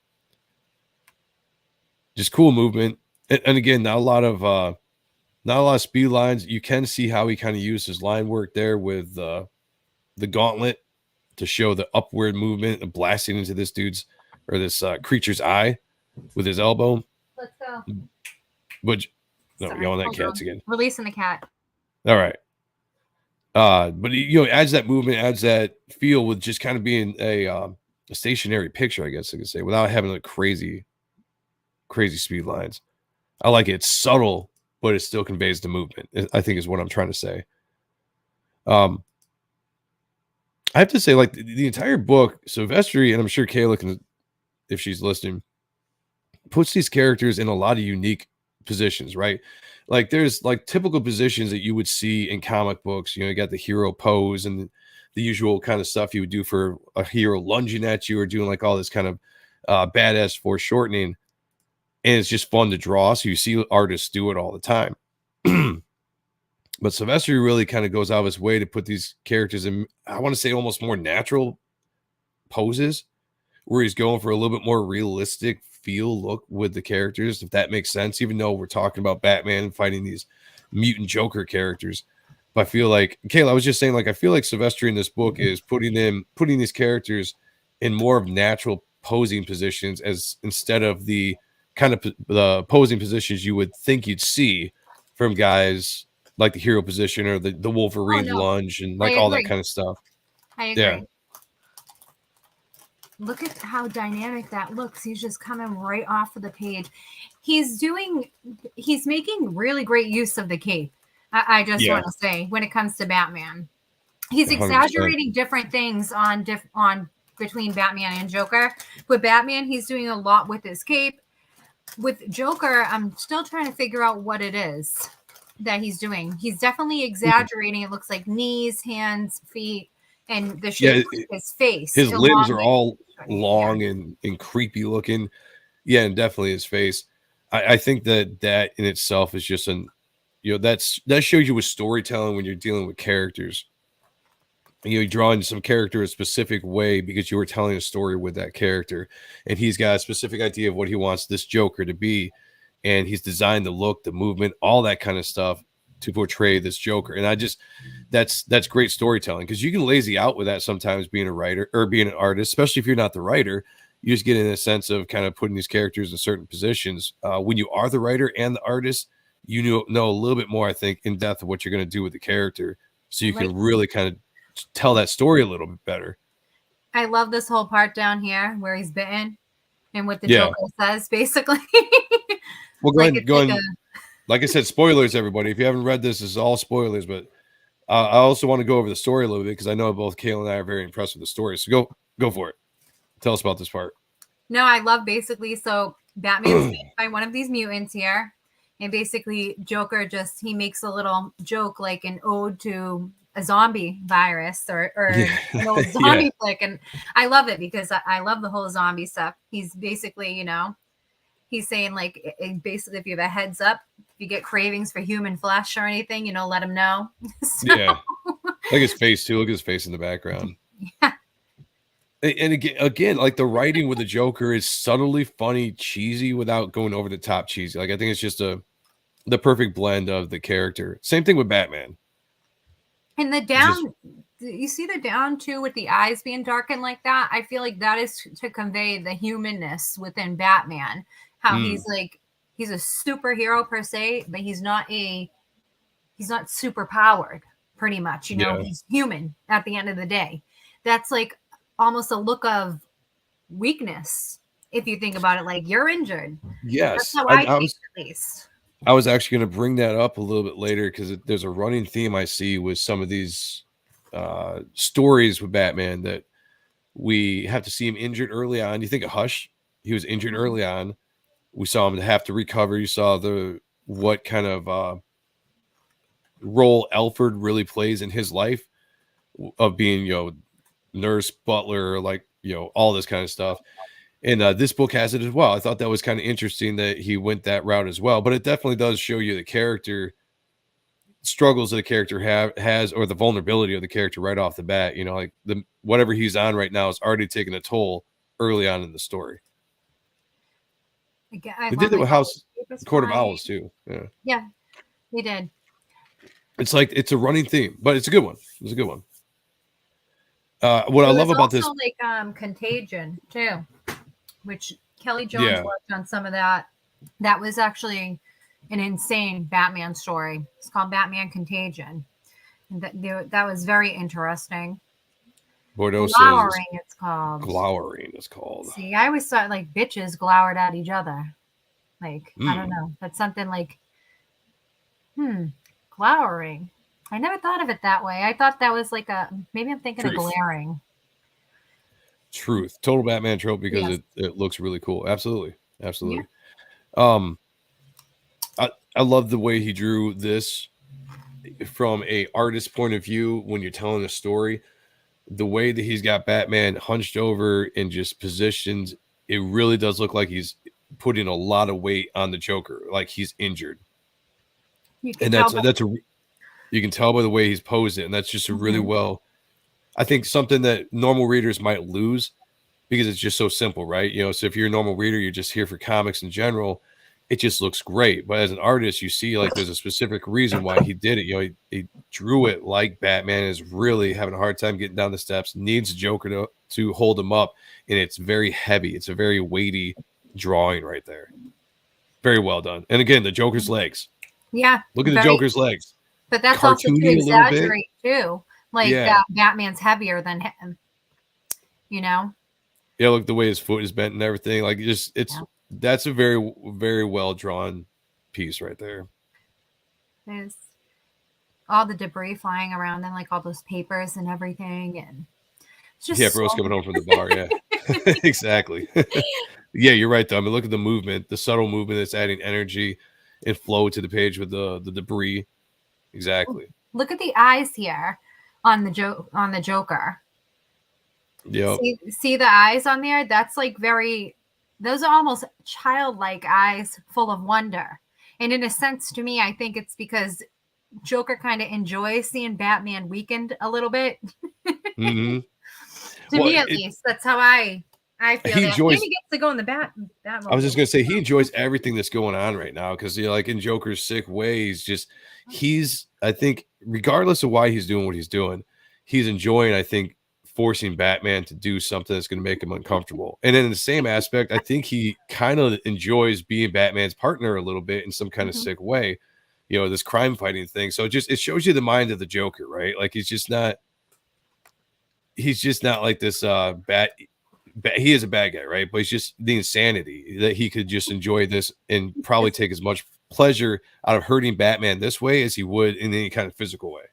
Just cool movement, and again, not a lot of speed lines. You can see how he kind of used his line work there with the gauntlet to show the upward movement and blasting into this creature's eye with his elbow. Let's go. But no, Sorry, yelling at hold cats on. again. Releasing the cat. All right. But adds that movement, adds that feel with just kind of being a stationary picture, I guess I could say, without having like crazy speed lines. I like it. It's subtle, but it still conveys the movement, I think is what I'm trying to say. I have to say, like the entire book, Silvestri, and I'm sure Kayla can, if she's listening, puts these characters in a lot of unique positions, right? Like there's like typical positions that you would see in comic books. You got the hero pose and the usual kind of stuff you would do for a hero lunging at you or doing like all this kind of badass foreshortening. And it's just fun to draw. So you see artists do it all the time. But Silvestri really kind of goes out of his way to put these characters in, I want to say, almost more natural poses where he's going for a little bit more realistic look with the characters, if that makes sense, even though we're talking about Batman fighting these mutant Joker characters. But I feel like, Kayla, I was just saying, like, I feel like Silvestri in this book is putting these characters in more of natural posing positions as instead of the kind of the posing positions you would think you'd see from guys like the hero position or the Wolverine lunge and like all that kind of stuff. I agree. Yeah. Look at how dynamic that looks. He's just coming right off of the page. He's making really great use of the cape. I just want to say, when it comes to Batman, he's 100%. Exaggerating different things on between Batman and Joker. With Batman, he's doing a lot with his cape. With Joker, I'm still trying to figure out what it is. that he's doing. He's definitely exaggerating. It looks like knees, hands, feet, and the Yeah, shape of his face. his limbs are elongated. all Yeah. long and creepy looking. Yeah, and definitely his face. I think that in itself is just that shows you with storytelling when you're dealing with characters. You're drawing some character a specific way because you were telling a story with that character, and he's got a specific idea of what he wants this Joker to be, and he's designed the look, the movement, all that kind of stuff to portray this Joker. And that's great storytelling, because you can lazy out with that sometimes being a writer or being an artist, especially if you're not the writer. You just get in a sense of kind of putting these characters in certain positions. When you are the writer and the artist, you know a little bit more, I think, in depth of what you're going to do with the character, so you can really kind of tell that story a little bit better. I love this whole part down here where he's bitten and what the Joker says, basically. Well, go ahead. Like I said, spoilers, everybody. If you haven't read this is all spoilers, but I also want to go over the story a little bit, because I know both Kayla and I are very impressed with the story. So go for it. Tell us about this part. No, I love basically, so Batman's bitten by one of these mutants here, and basically Joker he makes a little joke, like an ode to a zombie virus or an old zombie flick. And I love it because I love the whole zombie stuff. He's basically, he's saying, like, basically, if you have a heads up, if you get cravings for human flesh or anything, let him know. So, yeah. Like his face too. Look at his face in the background. Yeah. And again, like, the writing with the Joker is subtly funny, cheesy, without going over the top cheesy. Like, I think it's just the perfect blend of the character. Same thing with Batman. And the down, you see the down too, with the eyes being darkened like that. I feel like that is to convey the humanness within Batman. How he's a superhero per se, but he's not super powered, pretty much. He's human at the end of the day. That's like almost a look of weakness, if you think about it. Like, you're injured. Yes. That's how I think, at least. I was actually going to bring that up a little bit later, because there's a running theme I see with some of these stories with Batman, that we have to see him injured early on. You think of Hush, he was injured early on. We saw him have to recover. You saw what kind of role Alfred really plays in his life of being, nurse, butler, like, all this kind of stuff. And this book has it as well. I thought that was kind of interesting that he went that route as well. But it definitely does show you the character struggles that a character has, or the vulnerability of the character right off the bat. Like whatever he's on right now is already taking a toll early on in the story. They did it with Court of Owls too. Yeah, they did. It's like, it's a running theme, but it's a good one. It's a good one. What I love about this, like Contagion too, which Kelly Jones worked on some of that. That was actually an insane Batman story. It's called Batman Contagion. And that was very interesting. Glowering, it's called. Glowering is called. See, I always thought like bitches glowered at each other. Like, I don't know. That's something like, glowering. I never thought of it that way. I thought that was like maybe I'm thinking of glaring. Truth. Total Batman trope, because it looks really cool. Absolutely. Absolutely. Yeah. I love the way he drew this from a artist point of view. When you're telling a story, the way that he's got Batman hunched over and just positioned, it really does look like he's putting a lot of weight on the Joker, like he's injured. You can tell by the way he's posed it, and that's just a really well. I think something that normal readers might lose, because it's just so simple, right? So if you're a normal reader, you're just here for comics in general. It just looks great. But as an artist, you see like there's a specific reason why he did it. He drew it like Batman is really having a hard time getting down the steps, needs Joker to hold him up, and it's very heavy. It's a very weighty drawing right there. Very well done. And again, the Joker's legs. Yeah. Look at the Joker's legs. But that's also to exaggerate too. Like that Batman's heavier than him. Yeah, look, the way his foot is bent and everything. Like, that's a very, very well drawn piece right there. There's all the debris flying around and like all those papers and everything, and it's just bro's coming home from the bar. Yeah, exactly. Yeah, you're right though. I mean, look at the movement, the subtle movement that's adding energy. and flow to the page with the debris. Exactly. Look at the eyes here on the Joker. Yeah. See the eyes on there? That's like those are almost childlike eyes full of wonder. And in a sense, to me, I think it's because Joker kind of enjoys seeing Batman weakened a little bit. Mm-hmm. To me, at least, that's how I feel. He enjoys. And he gets to go in the bat. I was just gonna say he enjoys everything that's going on right now because like in Joker's sick way, he's I think regardless of why he's doing what he's doing, he's enjoying. I think forcing Batman to do something that's going to make him uncomfortable. And then in the same aspect, I think he kind of enjoys being Batman's partner a little bit in some kind of sick way. This crime fighting thing. So it shows you the mind of the Joker, right? Like he's just not like this he is a bad guy, right? But it's just the insanity that he could just enjoy this and probably take as much pleasure out of hurting Batman this way as he would in any kind of physical way.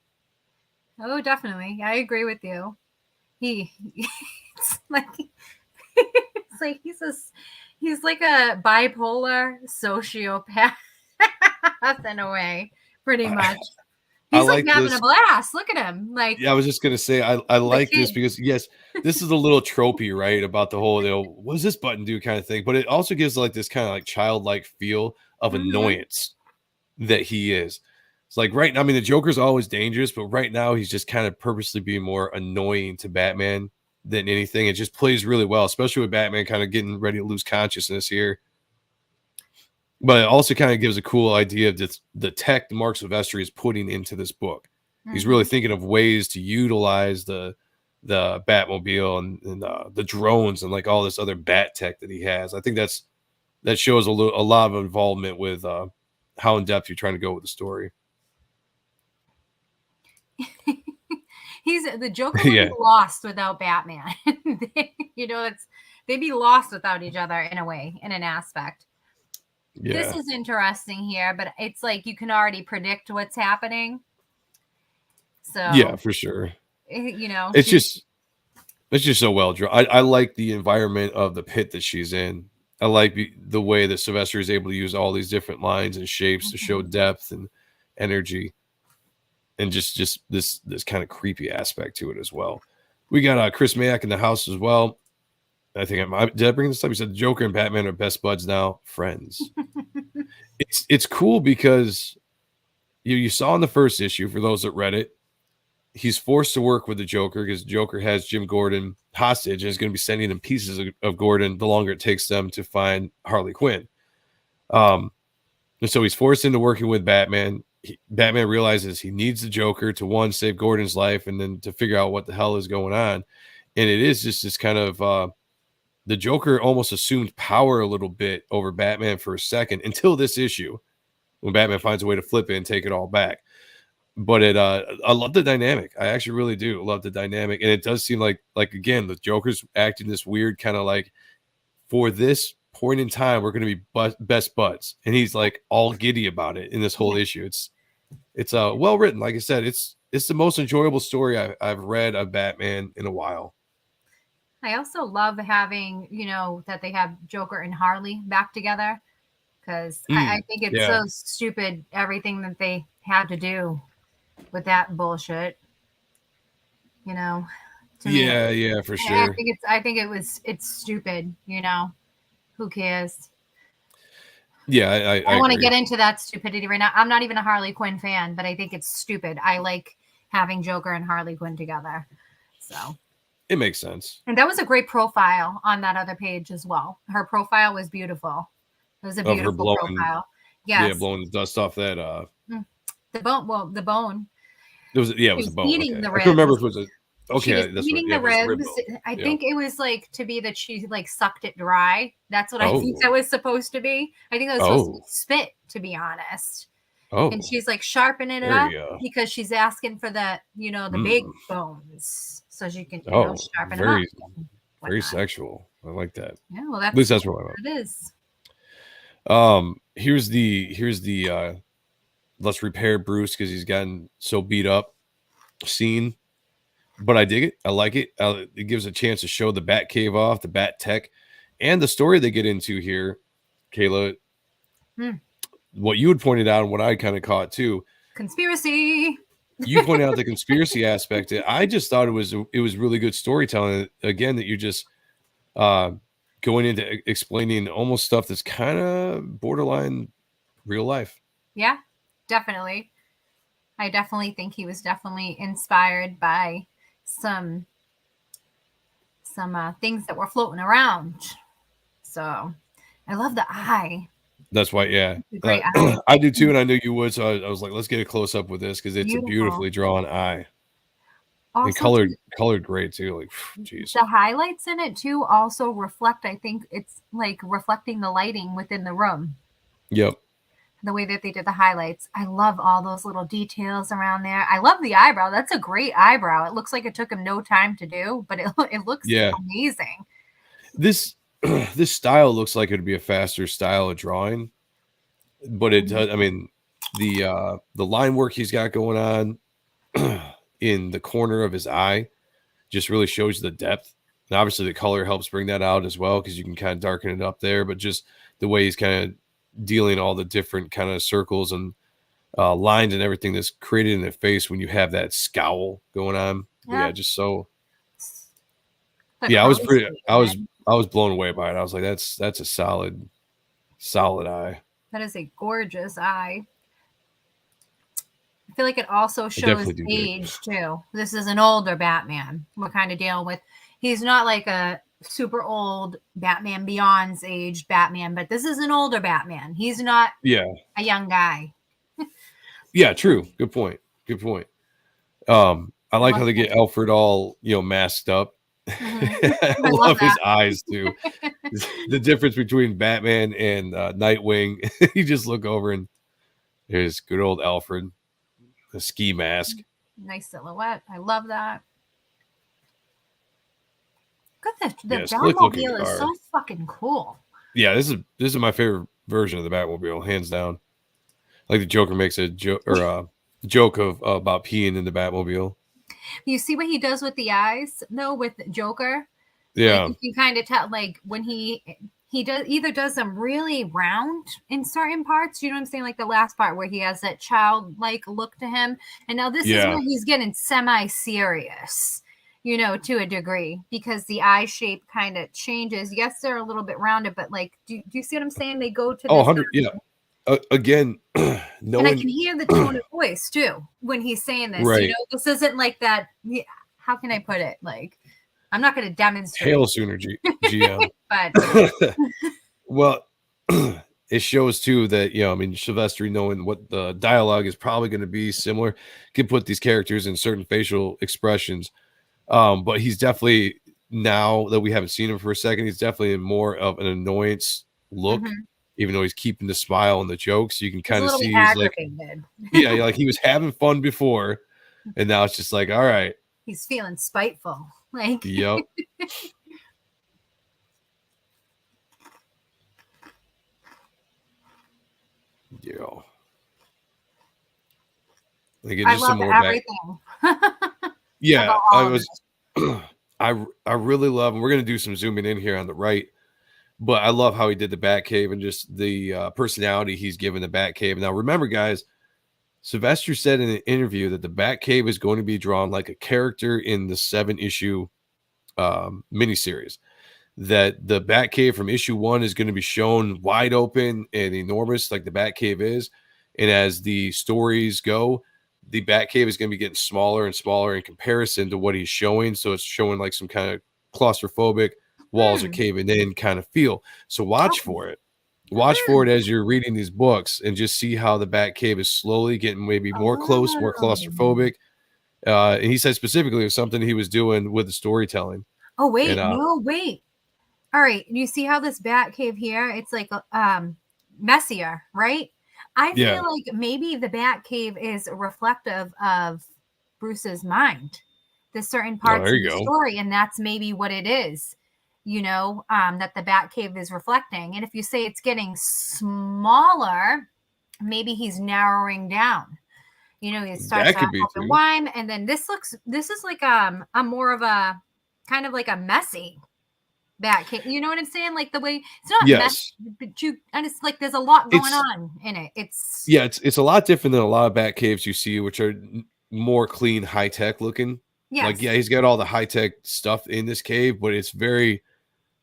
Oh, definitely. I agree with you. It's like he's like a bipolar sociopath in a way, pretty much. He's like having a blast. Look at him. Like, yeah, I was just gonna say I like this because yes, this is a little tropey, right? About the whole what does this button do kind of thing, but it also gives like this kind of like childlike feel of annoyance that he is. It's like right now, I mean, the Joker's always dangerous, but right now he's just kind of purposely being more annoying to Batman than anything. It just plays really well, especially with Batman kind of getting ready to lose consciousness here. But it also kind of gives a cool idea of the tech Mark Silvestri is putting into this book. He's really thinking of ways to utilize the Batmobile and the drones and like all this other bat tech that he has. I think that shows a lot of involvement with how in depth you're trying to go with the story. The Joker would be lost without Batman. They'd be lost without each other in a way, in an aspect. Yeah. This is interesting here, but it's like you can already predict what's happening. So yeah, for sure. It's just so well drawn. I like the environment of the pit that she's in. I like the way that Sylvester is able to use all these different lines and shapes to show depth and energy, and just this kind of creepy aspect to it as well. We got Chris Mayak in the house as well. I think did I bring this up? He said the Joker and Batman are best buds now, friends. It's cool because you saw in the first issue, for those that read it, he's forced to work with the Joker because Joker has Jim Gordon hostage and is going to be sending him pieces of Gordon the longer it takes them to find Harley Quinn. And so he's forced into working with Batman. Batman realizes he needs the Joker to, one, save Gordon's life, and then to figure out what the hell is going on. And it is just this kind of the Joker almost assumed power a little bit over Batman for a second until this issue, when Batman finds a way to flip it and take it all back. But I love the dynamic. I actually really do love the dynamic. And it does seem like again, the Joker's acting this weird kind of like, for this point in time, we're going to be best buds. And he's like all giddy about it in this whole issue. It's well written. Like I said, it's the most enjoyable story I've read of Batman in a while. I also love having, that they have Joker and Harley back together, because I think it's so stupid, everything that they had to do with that bullshit. To me, for sure. I think it's stupid. Who cares? Yeah, I want to get into that stupidity right now. I'm not even a Harley Quinn fan, but I think it's stupid. I like having Joker and Harley Quinn together. So it makes sense. And that was a great profile on that other page as well. Her profile was beautiful. It was a beautiful profile. Yes. Yeah, blowing the dust off that. The bone. Well, the bone. It was a bone. Eating the ribs. I can remember if it was she was eating the ribs. I think it was like to be that she like sucked it dry. That's what I think that was supposed to be. I think that was supposed to be spit, to be honest. Oh. And she's like sharpening it up because she's asking for the the big bones, so she can sharpen them up. Very sexual. I like that. Yeah, well, at least that's what I like. It is. Here's the let's repair Bruce because he's gotten so beat up scene. But I dig it. I like it. It gives a chance to show the Bat Cave off, the Bat Tech, and the story they get into here, Kayla. what you had pointed out and what I kind of caught too. Conspiracy. You pointed out the conspiracy aspect. I just thought it was really good storytelling. Again, that you're just going into explaining almost stuff that's kind of borderline real life. Yeah, definitely. I definitely think he was definitely inspired by some things that were floating around. So I love the eye. That's why, yeah. Great eye. I do too, and I knew you would. So I was like, let's get a close up with this because it's Beautiful. a beautifully drawn eye. Also, And colored great too. Like, geez. the highlights in it too also reflect. I think it's like reflecting the lighting within the room. Yep. The way that they did the highlights. I love all those little details around there. I love the eyebrow. That's a great eyebrow. It looks like it took him no time to do, but it looks amazing. This style looks like it'd be a faster style of drawing, but it does. I mean, the line work he's got going on in the corner of his eye just really shows the depth. And obviously the color helps bring that out as well, because you can kind of darken it up there, but just the way he's kind of dealing all the different kind of circles and lines and everything that's created in the face when you have that scowl going on. Yeah, just so. Yeah, I was blown away by it. I was like, that's a solid eye. That is a gorgeous eye. I feel like it also shows age too. This is an older Batman. We're kind of dealing with. He's not like a super old Batman Beyond's age Batman, but this is an older Batman. He's not a young guy. Yeah, true. Good point. I like how they get Alfred all masked up. Mm-hmm. I love his eyes too. The difference between Batman and Nightwing. You just look over and there's good old Alfred, the ski mask. Nice silhouette. I love that. Good, the Batmobile is so fucking cool. Yeah, this is my favorite version of the Batmobile, hands down. Like the Joker makes a joke of about peeing in the Batmobile. You see what he does with the eyes, though, with Joker. Yeah, like you kind of tell, like when he does them really round in certain parts. You know what I'm saying? Like the last part where he has that childlike look to him, and now this is where he's getting semi-serious. To a degree, because the eye shape kind of changes. Yes, they're a little bit rounded, but like, do you see what I'm saying? They go to 100. Yeah. Again, and I can hear the tone of voice too when he's saying this. Right. This isn't like that. How can I put it? Like, I'm not going to demonstrate. Hail sooner, GM. But well, it shows too that Silvestri, knowing what the dialogue is probably going to be similar, can put these characters in certain facial expressions. But he's definitely, now that we haven't seen him for a second, he's definitely in more of an annoyance look, even though he's keeping the smile and the jokes. You can kind of see he's like, like he was having fun before, and now it's just like, all right, he's feeling spiteful. Like, yep. Yo. I love everything. Yeah, I really love, and we're going to do some zooming in here on the right, but I love how he did the Batcave and just the personality he's given the Batcave. Now, remember, guys, Sylvester said in an interview that the Batcave is going to be drawn like a character in the 7-issue miniseries, that the Batcave from issue 1 is going to be shown wide open and enormous like the Batcave is, and as the stories go, the Batcave is going to be getting smaller and smaller in comparison to what he's showing. So it's showing like some kind of claustrophobic, walls are caving in kind of feel. So watch for it. Watch for it as you're reading these books and just see how the Batcave is slowly getting maybe more close, more claustrophobic. And he said specifically it was something he was doing with the storytelling. Oh, wait. No, wait. All right. You see how this Batcave here, it's like messier, right? I feel like maybe the Batcave is reflective of Bruce's mind, the certain parts of the story, and that's maybe what it is, that the Batcave is reflecting. And if you say it's getting smaller, maybe he's narrowing down. He starts to open wide, and then this is like a more of a kind of like a messy Batcave. You know what I'm saying? Like the way it's not Yes. but and it's like there's a lot going It's on in it. It's Yeah, it's a lot different than a lot of bat caves you see, which are more clean, high tech looking. Like, yes. yeah, he's got all the high tech stuff in this cave, but it's very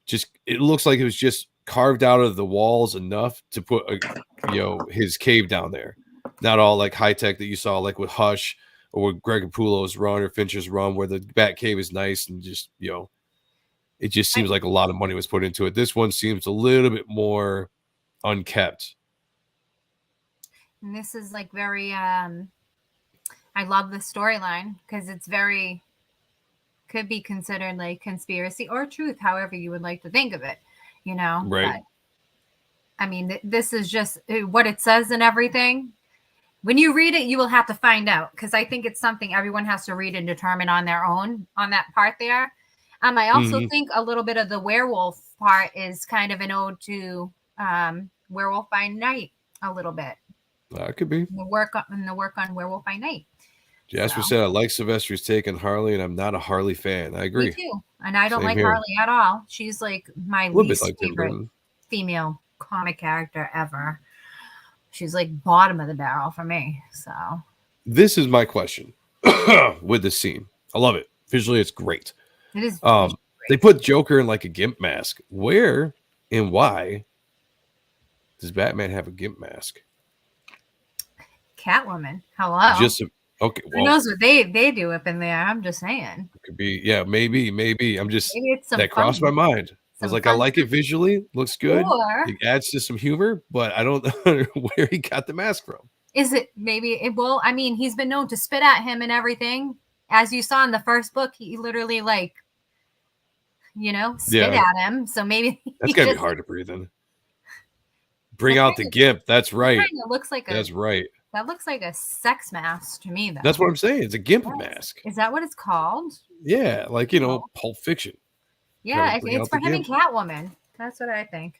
just. It looks like it was just carved out of the walls enough to put his cave down there. Not all like high tech that you saw like with Hush or with Greg Capullo's run or Fincher's run, where the bat cave is nice and just it just seems like a lot of money was put into it. This one seems a little bit more unkept. And this is like very I love the storyline because it's very could be considered like conspiracy or truth, however you would like to think of it, Right. But, I mean, this is just what it says and everything. When you read it, you will have to find out because I think it's something everyone has to read and determine on their own on that part there. I also think a little bit of the werewolf part is kind of an ode to Werewolf by Night a little bit. That could be. The work on Werewolf by Night. Jasper said, I like Sylvester's take on Harley, and I'm not a Harley fan. I agree. Me too. And I don't Same like here. Harley at all. She's like my least like favorite female comic character ever. She's like bottom of the barrel for me. So this is my question with this scene. I love it. Visually, it's great. it is. They put Joker in like a gimp mask. Where and why does Batman have a gimp mask? Catwoman. Hello. Okay. Who knows what they do up in there? I'm just saying. It could be. Yeah, maybe. I'm just Maybe it's some that crossed my mind. I was like, I like it visually. Looks good. Or It adds to some humor, but I don't know where he got the mask from. is it maybe it will? I mean, he's been known to spit at him and everything. As you saw in the first book, he literally spit at him. So maybe that's gotta be hard to breathe in. Bring out the gimp. That's right. It looks like That's right. That looks like a sex mask to me, though. That's what I'm saying. It's a gimp mask. Is that what it's called? Yeah, like Pulp Fiction. Yeah, it's for him and Catwoman. That's what I think.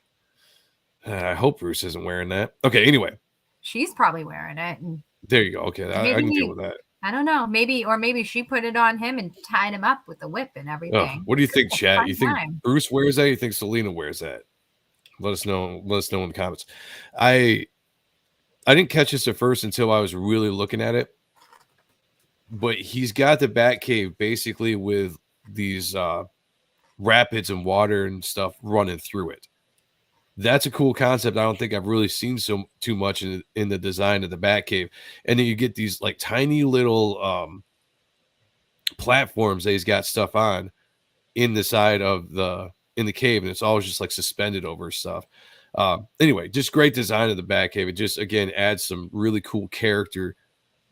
I hope Bruce isn't wearing that. Okay, anyway. She's probably wearing it. And there you go. Okay, I can deal with that. I don't know. Maybe she put it on him and tied him up with the whip and everything. What do you think, chat? You think Bruce wears that? You think Selena wears that? Let us know. Let us know in the comments. I didn't catch this at first until I was really looking at it. But he's got the Batcave basically with these rapids and water and stuff running through it. That's a cool concept. I don't think I've really seen too much in the design of the Batcave. And then you get these like tiny little platforms that he's got stuff on in the side of in the cave, and it's always just like suspended over stuff. Anyway, just great design of the Batcave. It just again adds some really cool character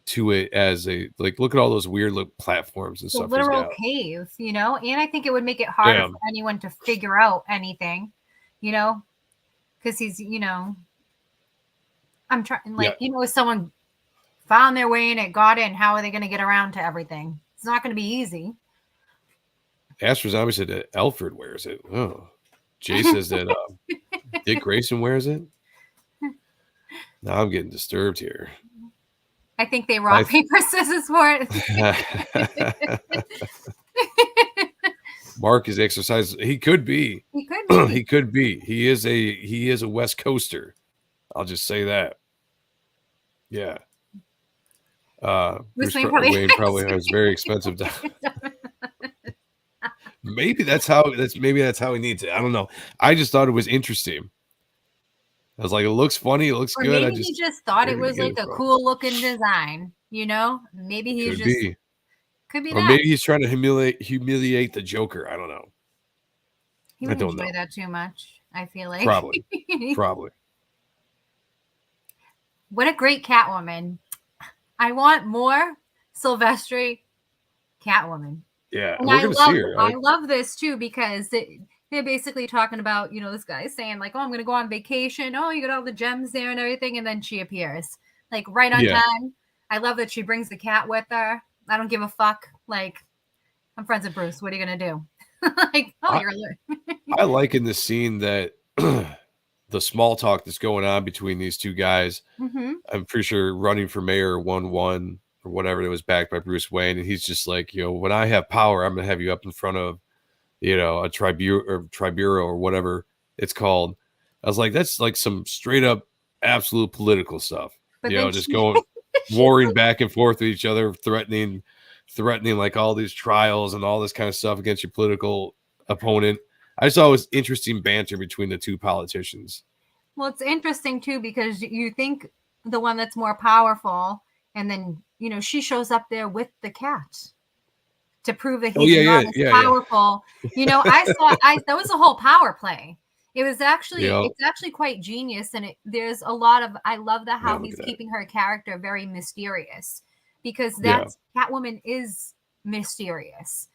to it as a look at all those weird little platforms and stuff. Literal cave, and I think it would make it harder for anyone to figure out anything, because he's, I'm trying if someone found their way in it, got in, how are they going to get around to everything? It's not going to be easy. Astro Zombie said that Alfred wears it. Oh, Jay says that Dick Grayson wears it. Now I'm getting disturbed here. I think they rock, paper, scissors for it. Mark is exercising. He could be. He could be. He could be. He is a West Coaster. I'll just say that. Yeah. Bruce Wayne probably has very expensive. Maybe that's how he needs it. I don't know. I just thought it was interesting. I was like, it looks funny. It looks good. Maybe he just thought it was like a cool looking design. Maybe he's could be or that. Maybe he's trying to humiliate the Joker. I don't know. He would enjoy that too much. I feel like probably. What a great Catwoman! I want more Sylvester Catwoman. Yeah, and we're gonna see her. I love this too because they're basically talking about, this guy saying like, oh, I'm going to go on vacation. Oh, you got all the gems there and everything. And then she appears like right on time. I love that she brings the cat with her. I don't give a fuck. Like, I'm friends with Bruce. What are you going to do? Like, oh, I like in this scene that the small talk that's going on between these two guys. Mm-hmm. I'm pretty sure running for mayor 1-1 or whatever, that was backed by Bruce Wayne. And he's just like, when I have power, I'm going to have you up in front of, you know, a tribunal or whatever it's called. I was like, that's like some straight up absolute political stuff. But you then know, just she- going warring back and forth with each other, threatening like all these trials and all this kind of stuff against your political opponent. I just thought it was interesting banter between the two politicians. Well, it's interesting too because you think the one that's more powerful, and then you know she shows up there with the cat to prove that he's not as powerful. You know, that was a whole power play. It was actually it's actually quite genius, and there's a lot of I love how he's keeping her character very mysterious because Catwoman is mysterious.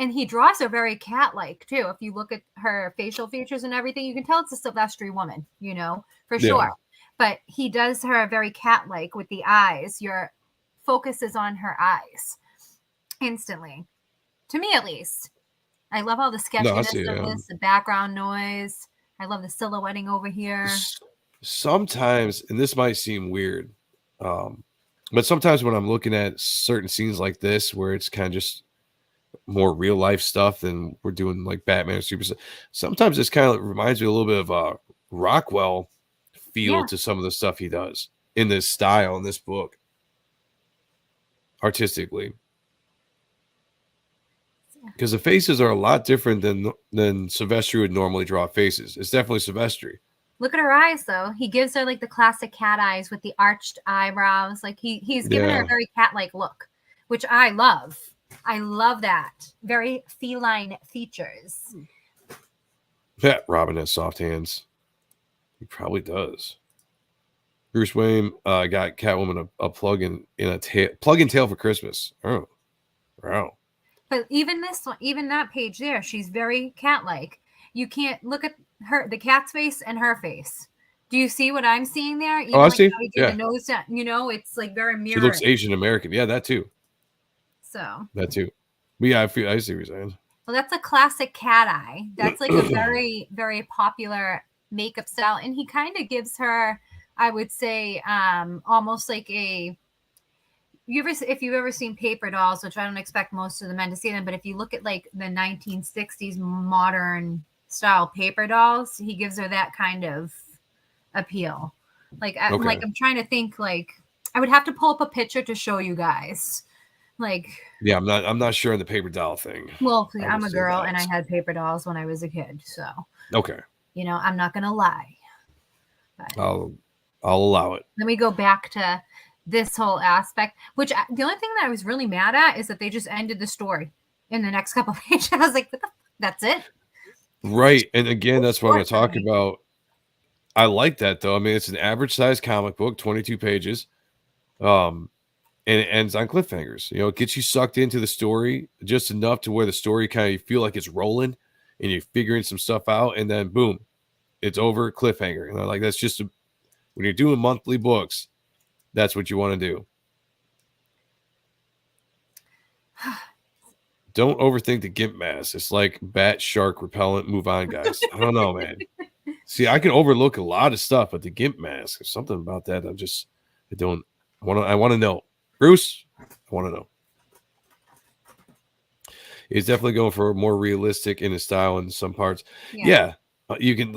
And he draws her very cat-like too. If you look at her facial features and everything, you can tell it's a Silvestri woman, you know, for sure. But he does her very cat-like with the eyes. Your focus is on her eyes instantly. To me, at least. I love all the sketchiness of this, the background noise. I love the silhouetting over here. Sometimes, and this might seem weird, but sometimes when I'm looking at certain scenes like this, where it's kind of just more real life stuff than we're doing like Batman or Super, sometimes this kind of reminds me a little bit of a Rockwell feel to some of the stuff he does in this style in this book, artistically. Because the faces are a lot different than Silvestri would normally draw faces. It's definitely Silvestri. Look at her eyes, though. He gives her like the classic cat eyes with the arched eyebrows. Like he's given her a very cat-like look, which I love. I love that. Very feline features. Yeah, Robin has soft hands. He probably does. Bruce Wayne got Catwoman a plug-in tail for Christmas. Oh, wow. But even this one, even that page there, she's very cat-like. You can't look at the cat's face and her face. Do you see what I'm seeing there? Even I see. The nose down, you know, it's like very mirrored. She looks Asian American. Yeah, that too. So that too. But yeah, I see what you're saying. Well, that's a classic cat eye. That's like a very, very popular makeup style, and he kind of gives her, I would say, almost like a. If you've ever seen paper dolls, which I don't expect most of the men to see them, but if you look at like the 1960s modern style paper dolls, he gives her that kind of appeal. Like I'm trying to think. Like I would have to pull up a picture to show you guys. Like yeah, I'm not sure on the paper doll thing. Well, I'm a girl and I had paper dolls when I was a kid, so okay. You know, I'm not gonna lie. But I'll allow it. Let me go back to this whole aspect, which the only thing that I was really mad at is that they just ended the story in the next couple of pages. I was like, what the that's it? Right. And again, that's what I'm going to talk about. I like that though. I mean, it's an average size comic book, 22 pages. And it ends on cliffhangers. You know, it gets you sucked into the story just enough to where the story kind of you feel like it's rolling and you're figuring some stuff out, and then boom, it's over, cliffhanger. And I'm like, that's just when you're doing monthly books, that's what you want to do. Don't overthink the GIMP mask. It's like bat, shark, repellent. Move on, guys. I don't know, man. See, I can overlook a lot of stuff, but the GIMP mask, there's something about that. I want to know. Bruce, I want to know. He's definitely going for more realistic in his style in some parts. Yeah. You can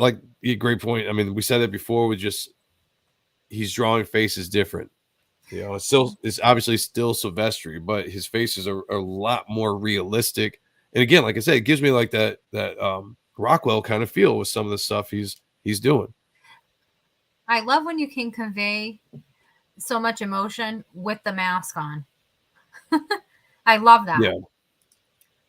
great point. I mean, we said that before with just he's drawing faces different. You know, it's obviously still Silvestri, but his faces are a lot more realistic. And again, like I said, it gives me like that Rockwell kind of feel with some of the stuff he's doing. I love when you can convey so much emotion with the mask on. I love that. Yeah.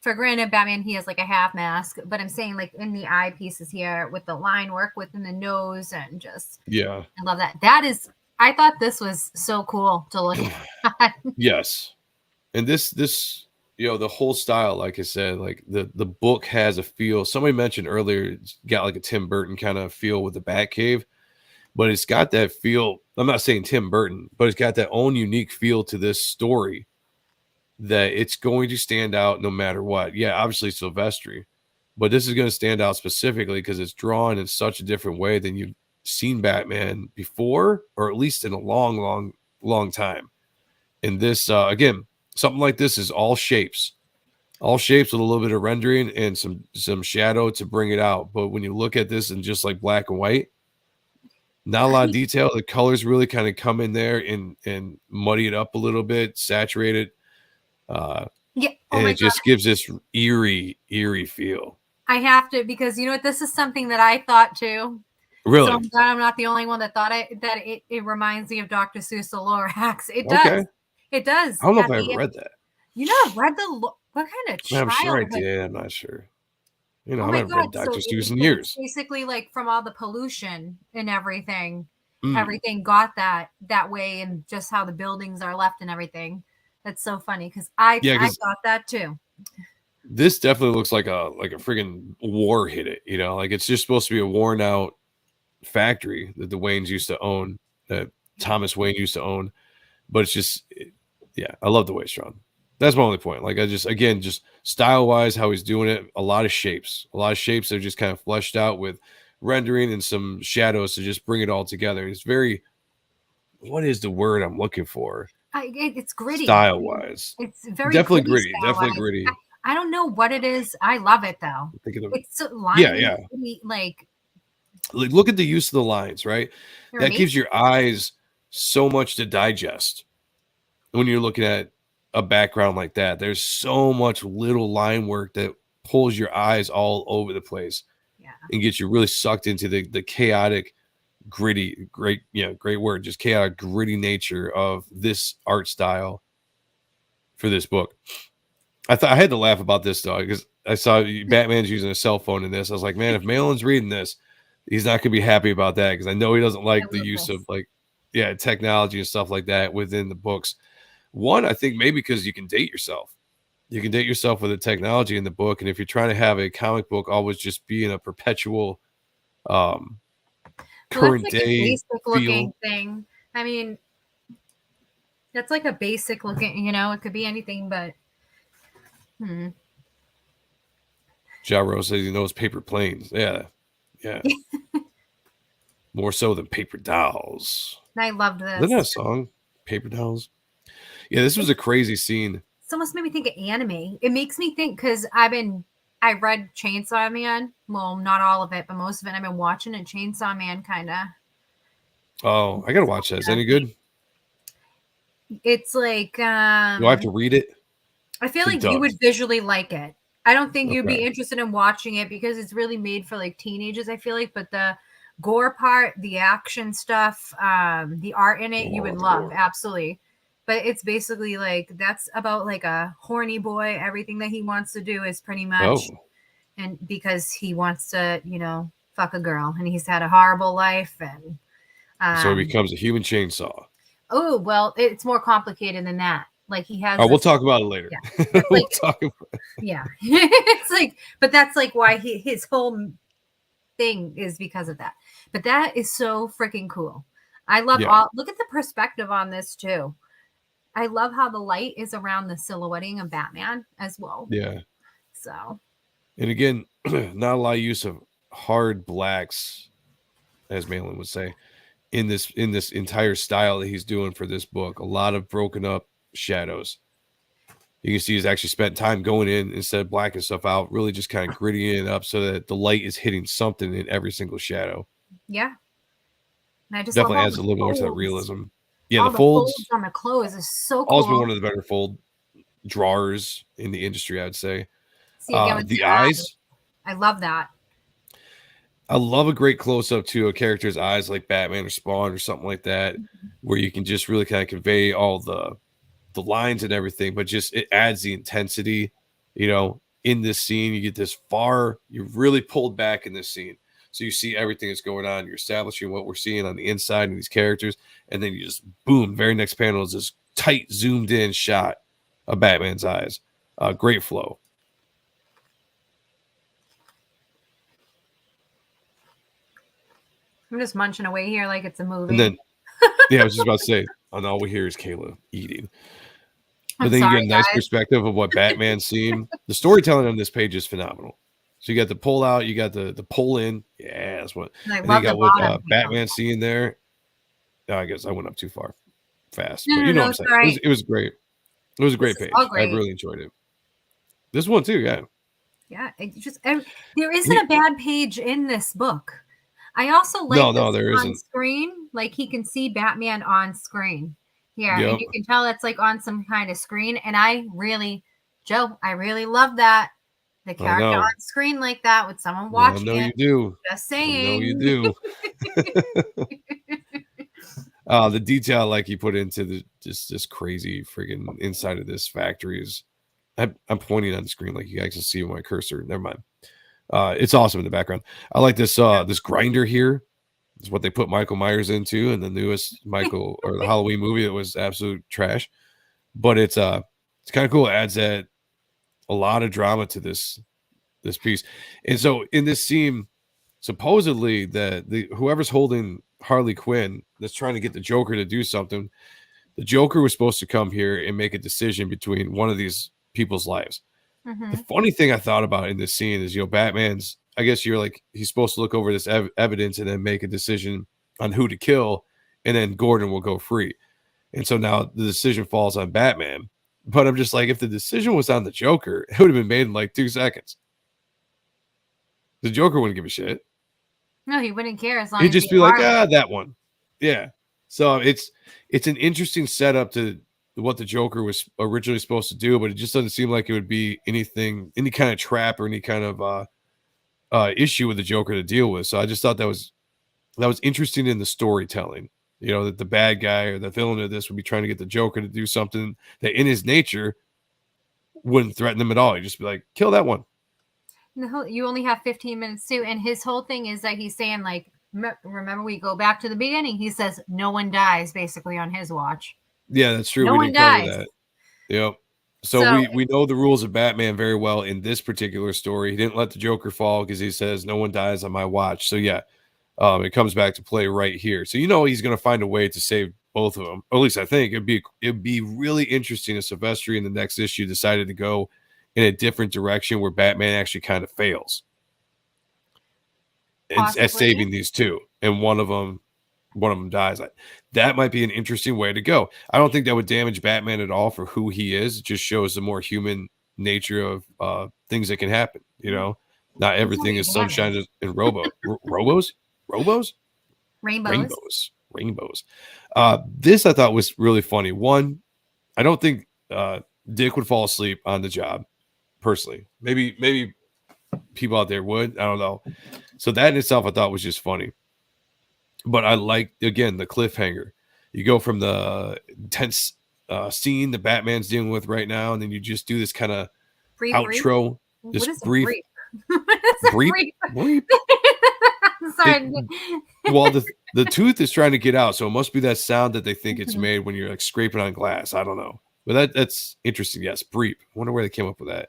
For granted, Batman, he has like a half mask, but I'm saying like in the eye pieces here with the line work within the nose and just I love that. I thought this was so cool to look at. Yes. And this, you know, the whole style, like I said, like the book has a feel. Somebody mentioned earlier, it's got like a Tim Burton kind of feel with the Batcave, but it's got that feel. I'm not saying Tim Burton, but it's got that own unique feel to this story that it's going to stand out no matter what. Yeah, obviously Silvestri, but this is going to stand out specifically because it's drawn in such a different way than you've seen Batman before, or at least in a long time. And this, again, something like this is all shapes. all shapes with a little bit of rendering and some shadow to bring it out. But when you look at this in just like black and white, not a lot of detail. The colors really kind of come in there and muddy it up a little bit, saturate it. Yeah. Oh And my it just gives this eerie feel. I have to, because you know what? This is something that I thought too. Really? So I'm glad I'm not the only one that thought it reminds me of Dr. Seuss the Lorax. It does. Okay. It does. I don't know At if I the ever end. read that. You know, I've read what kind of child? I'm sure I would- did. I'm not sure. You know, Oh I my haven't read God. Dr. So Seuss in it's years. basically like from all the pollution and everything, Mm. everything got that way, and just how the buildings are left and everything. That's so funny because I 'cause thought that too. this definitely looks like a friggin' war hit it, you know, like it's just supposed to be a worn out factory that the Waynes used to own, that Thomas Wayne used to own. But it's just, yeah, I love the way it's drawn. That's my only point. Like, I just, again, just style wise, how he's doing it, a lot of shapes that are just kind of fleshed out with rendering and some shadows to just bring it all together. It's very, what is the word I'm looking for? It's gritty. Style wise. It's very Definitely gritty. style-wise. Definitely gritty. I don't know what it is. I love it though. Think of It's so yeah. gritty, like Look at the use of the lines, right? they're That gives amazing. your eyes so much to digest when you're looking at a background like that. There's so much little line work that pulls your eyes all over the place. Yeah. And gets you really sucked into the chaotic, gritty, great word, just chaotic, gritty nature of this art style for this book. I thought I had to laugh about this though, because I saw Batman's using a cell phone in this. I was like, man, if Malin's reading this, he's not gonna be happy about that, because I know he doesn't like the use of technology and stuff like that within the books. One, I think maybe because you can date yourself. You can date yourself with the technology in the book, and if you're trying to have a comic book always just be in a perpetual current that's like day a basic looking feel. thing. I mean, that's like a basic looking. It could be anything, but. Ja Rose says he knows paper planes. Yeah. More so than paper dolls. I loved this. Isn't that a song? Paper dolls. Yeah, this was a crazy scene. It's almost made me think of anime. It makes me think because I read Chainsaw Man. Well, not all of it, but most of it I've been watching. And Chainsaw Man kind of. Oh, I gotta watch that. Is it any good? It's like. Do I have to read it? I feel It's like dubbed. you would visually like it. I don't think you'd be Okay. interested in watching it because it's really made for like teenagers, I feel like. But the gore part, the action stuff, the art in it, you would love. Absolutely. But it's basically like that's about like a horny boy. Everything that he wants to do is pretty much and because he wants to, fuck a girl, and he's had a horrible life, and So he becomes a human chainsaw. oh well, it's more complicated than that. Like he has. Oh, we'll this- talk about it later. Yeah. We'll talk about it. Yeah. It's like, but that's like why his whole thing is because of that. But that is so freaking cool. I love look at the perspective on this too. I love how the light is around the silhouetting of Batman as well. Yeah. So. And again, not a lot of use of hard blacks, as Malin would say, in this entire style that he's doing for this book. A lot of broken up shadows. You can see he's actually spent time going in instead of blacking stuff out, really just kind of grittying it up so that the light is hitting something in every single shadow. Yeah. And I just Definitely love adds a little more to that folds. realism. Yeah, All the folds on the clothes is so cool. always been one of the better fold drawers in the industry, I'd say. See, again, with The eyes. I love that. I love a great close-up to a character's eyes, like Batman or Spawn or something like that, where you can just really kind of convey all the lines and everything, but just it adds the intensity, in this scene. You get this you're really pulled back in this scene. So you see everything that's going on. You're establishing what we're seeing on the inside of these characters, and then you just boom, very next panel is this tight, zoomed in shot of Batman's eyes. Great flow. I'm just munching away here like it's a movie. And then, I was just about to say, and all we hear is Kayla eating. But then you sorry, get a nice guys. perspective of what Batman's seeing. The storytelling on this page is phenomenal. So you got the pull out, you got the pull in. Yeah, that's what. I And love you got the what bottom. Batman seeing there. Oh, I guess I went up too far fast. No, But no, you know no, what I'm it's saying. all right. It was great. It was a great This is page. all I great. really enjoyed it. This one too, yeah. Yeah, there isn't a bad page in this book. I also like No, this there on isn't. screen. Like he can see Batman on screen here, Yep. and you can tell it's like on some kind of screen. And I really love that the character know. on screen like that with someone I watching know it. you do. Just I saying. know you do. The detail like he put into this crazy friggin' inside of this factory is. I'm pointing on the screen like you guys can see my cursor. Never mind. It's awesome in the background. I like this this grinder here. It's what they put Michael Myers into in the newest Michael or the Halloween movie. It was absolute trash, but it's kind of cool. It adds that a lot of drama to this piece. And so in this scene, supposedly the whoever's holding Harley Quinn that's trying to get the Joker to do something, the Joker was supposed to come here and make a decision between one of these people's lives. Mm-hmm. The funny thing I thought about in this scene is, Batman's, I guess you're like, he's supposed to look over this evidence and then make a decision on who to kill, and then Gordon will go free. And so now the decision falls on Batman. But I'm just like, if the decision was on the Joker, it would have been made in like 2 seconds. The Joker wouldn't give a shit. No, he wouldn't care as long He'd as just be like, that one. Yeah. So it's an interesting setup to what the Joker was originally supposed to do, but it just doesn't seem like it would be any kind of trap or any kind of issue with the Joker to deal with. So I just thought that was interesting in the storytelling. That the bad guy or the villain of this would be trying to get the Joker to do something that in his nature wouldn't threaten him at all. He'd just be like, kill that one. You only have 15 minutes too. And his whole thing is that he's saying, like, remember we go back to the beginning. He says no one dies basically on his watch. Yeah, that's true. No We one didn't cover dies. that. Yep. So we know the rules of Batman very well in this particular story. He didn't let the Joker fall because he says no one dies on my watch. So yeah, it comes back to play right here. So he's going to find a way to save both of them. Or at least I think it'd be really interesting if Silvestri in the next issue decided to go in a different direction where Batman actually kind of fails at saving these two, and one of them dies. That might be an interesting way to go. I don't think that would damage Batman at all for who he is. It just shows the more human nature of things that can happen. Not everything is sunshine and rainbows. This I thought was really funny. One, I don't think Dick would fall asleep on the job. Personally, maybe people out there would. I don't know. So that in itself, I thought was just funny. But I like, again, the cliffhanger. You go from the intense scene that Batman's dealing with right now, and then you just do this kind of outro. Brief. This brief. Brief. Sorry. Well, the tooth is trying to get out, so it must be that sound that they think it's made when you're like scraping on glass. I don't know. But that's interesting. Yes, brief. I wonder where they came up with that.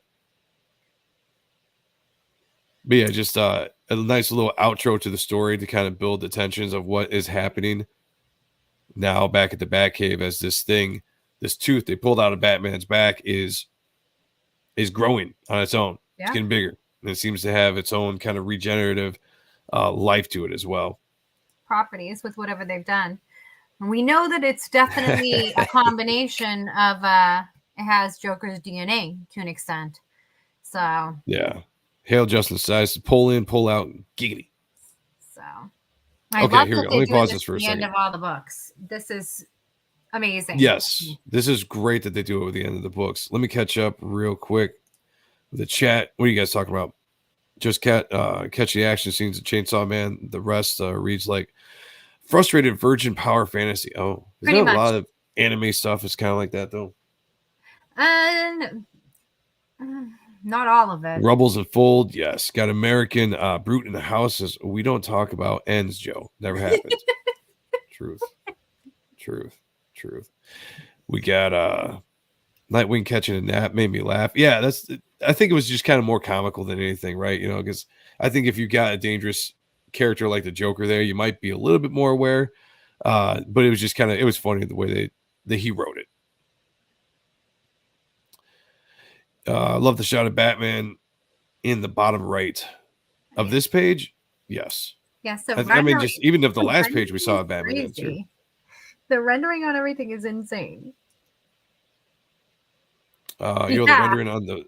But yeah, just a nice little outro to the story to kind of build the tensions of what is happening now back at the Batcave, as this tooth they pulled out of Batman's back is growing on its own. Yeah. It's getting bigger, and it seems to have its own kind of regenerative life to it as well. Properties with whatever they've done. And we know that it's definitely a combination of it has Joker's DNA to an extent. So yeah. Hail Justin size, pull in, pull out, giggity. So okay, here we go. Let me pause this for a second. End of all the books. This is amazing. Yes, this is great that they do it with the end of the books. Let me catch up real quick with the chat. What are you guys talking about? Just catch the action scenes of Chainsaw Man. The rest reads like frustrated virgin power fantasy. Oh, is there a lot of anime stuff? It's kind of like that though. Not all of it. Rubbles and Fold, yes. Got American Brute in the House. As we don't talk about ends, Joe. Never happened. Truth. We got Nightwing catching a nap, made me laugh. Yeah, I think it was just kind of more comical than anything, right? Because I think if you got a dangerous character like the Joker there, you might be a little bit more aware. But it was just it was funny the way that he wrote it. I love the shot of Batman in the bottom right of this page. Yes. Yeah. So I mean, just even if the last page we saw a Batman answer. The rendering on everything is insane. The rendering on the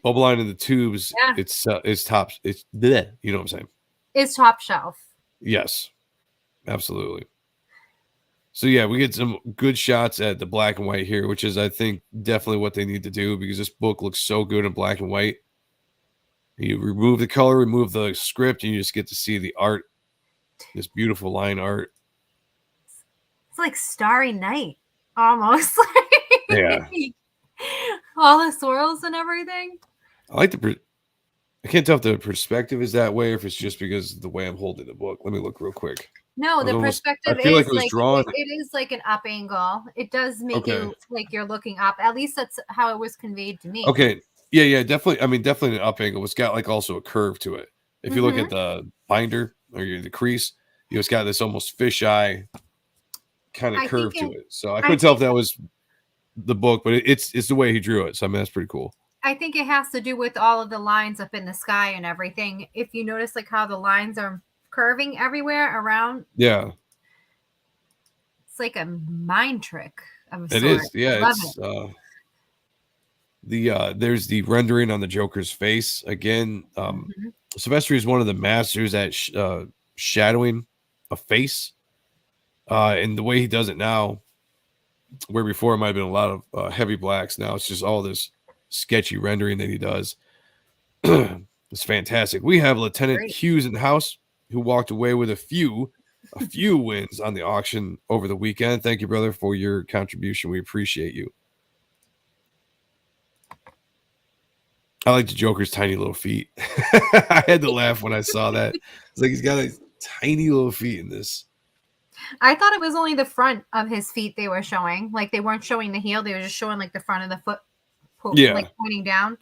Bubble line in the tubes. Yeah. It's top. It's bleh, you know what I'm saying? It's top shelf. Yes, absolutely. So yeah, we get some good shots at the black and white here, which is I think definitely what they need to do because this book looks so good in black and white. You remove the color, remove the script, and you just get to see the art. This beautiful line art. It's like Starry Night, almost. Yeah. All the swirls and everything. I like I can't tell if the perspective is that way or if it's just because of the way I'm holding the book. Let me look real quick. No, the perspective I feel is like it was drawn. it is like an up angle. It does make Okay. you like you're looking up. At least that's how it was conveyed to me. Okay. Yeah, definitely. I mean, definitely an up angle. It's got like also a curve to it. If you look at the binder or the crease, it's got this almost fisheye kind of curve to it. So I couldn't tell if that was the book, but it's the way he drew it. So I mean, that's pretty cool. I think it has to do with all of the lines up in the sky and everything. If you notice like how the lines are curving everywhere around. Yeah. It's like a mind trick of a It sort. is. Yeah. I love It's there's the rendering on the Joker's face. Again, Silvestri is one of the masters at shadowing a face. And the way he does it now, where before it might have been a lot of heavy blacks, now it's just all this sketchy rendering that he does. It's fantastic. We have Lieutenant Hughes in the house who walked away with a few wins on the auction over the weekend. Thank you, brother, for your contribution. We appreciate you. I like the Joker's tiny little feet. I had to laugh when I saw that. It's like he's got a tiny little feet in this. I thought it was only the front of his feet they were showing. Like they weren't showing the heel. They were just showing like the front of the foot, like pointing down.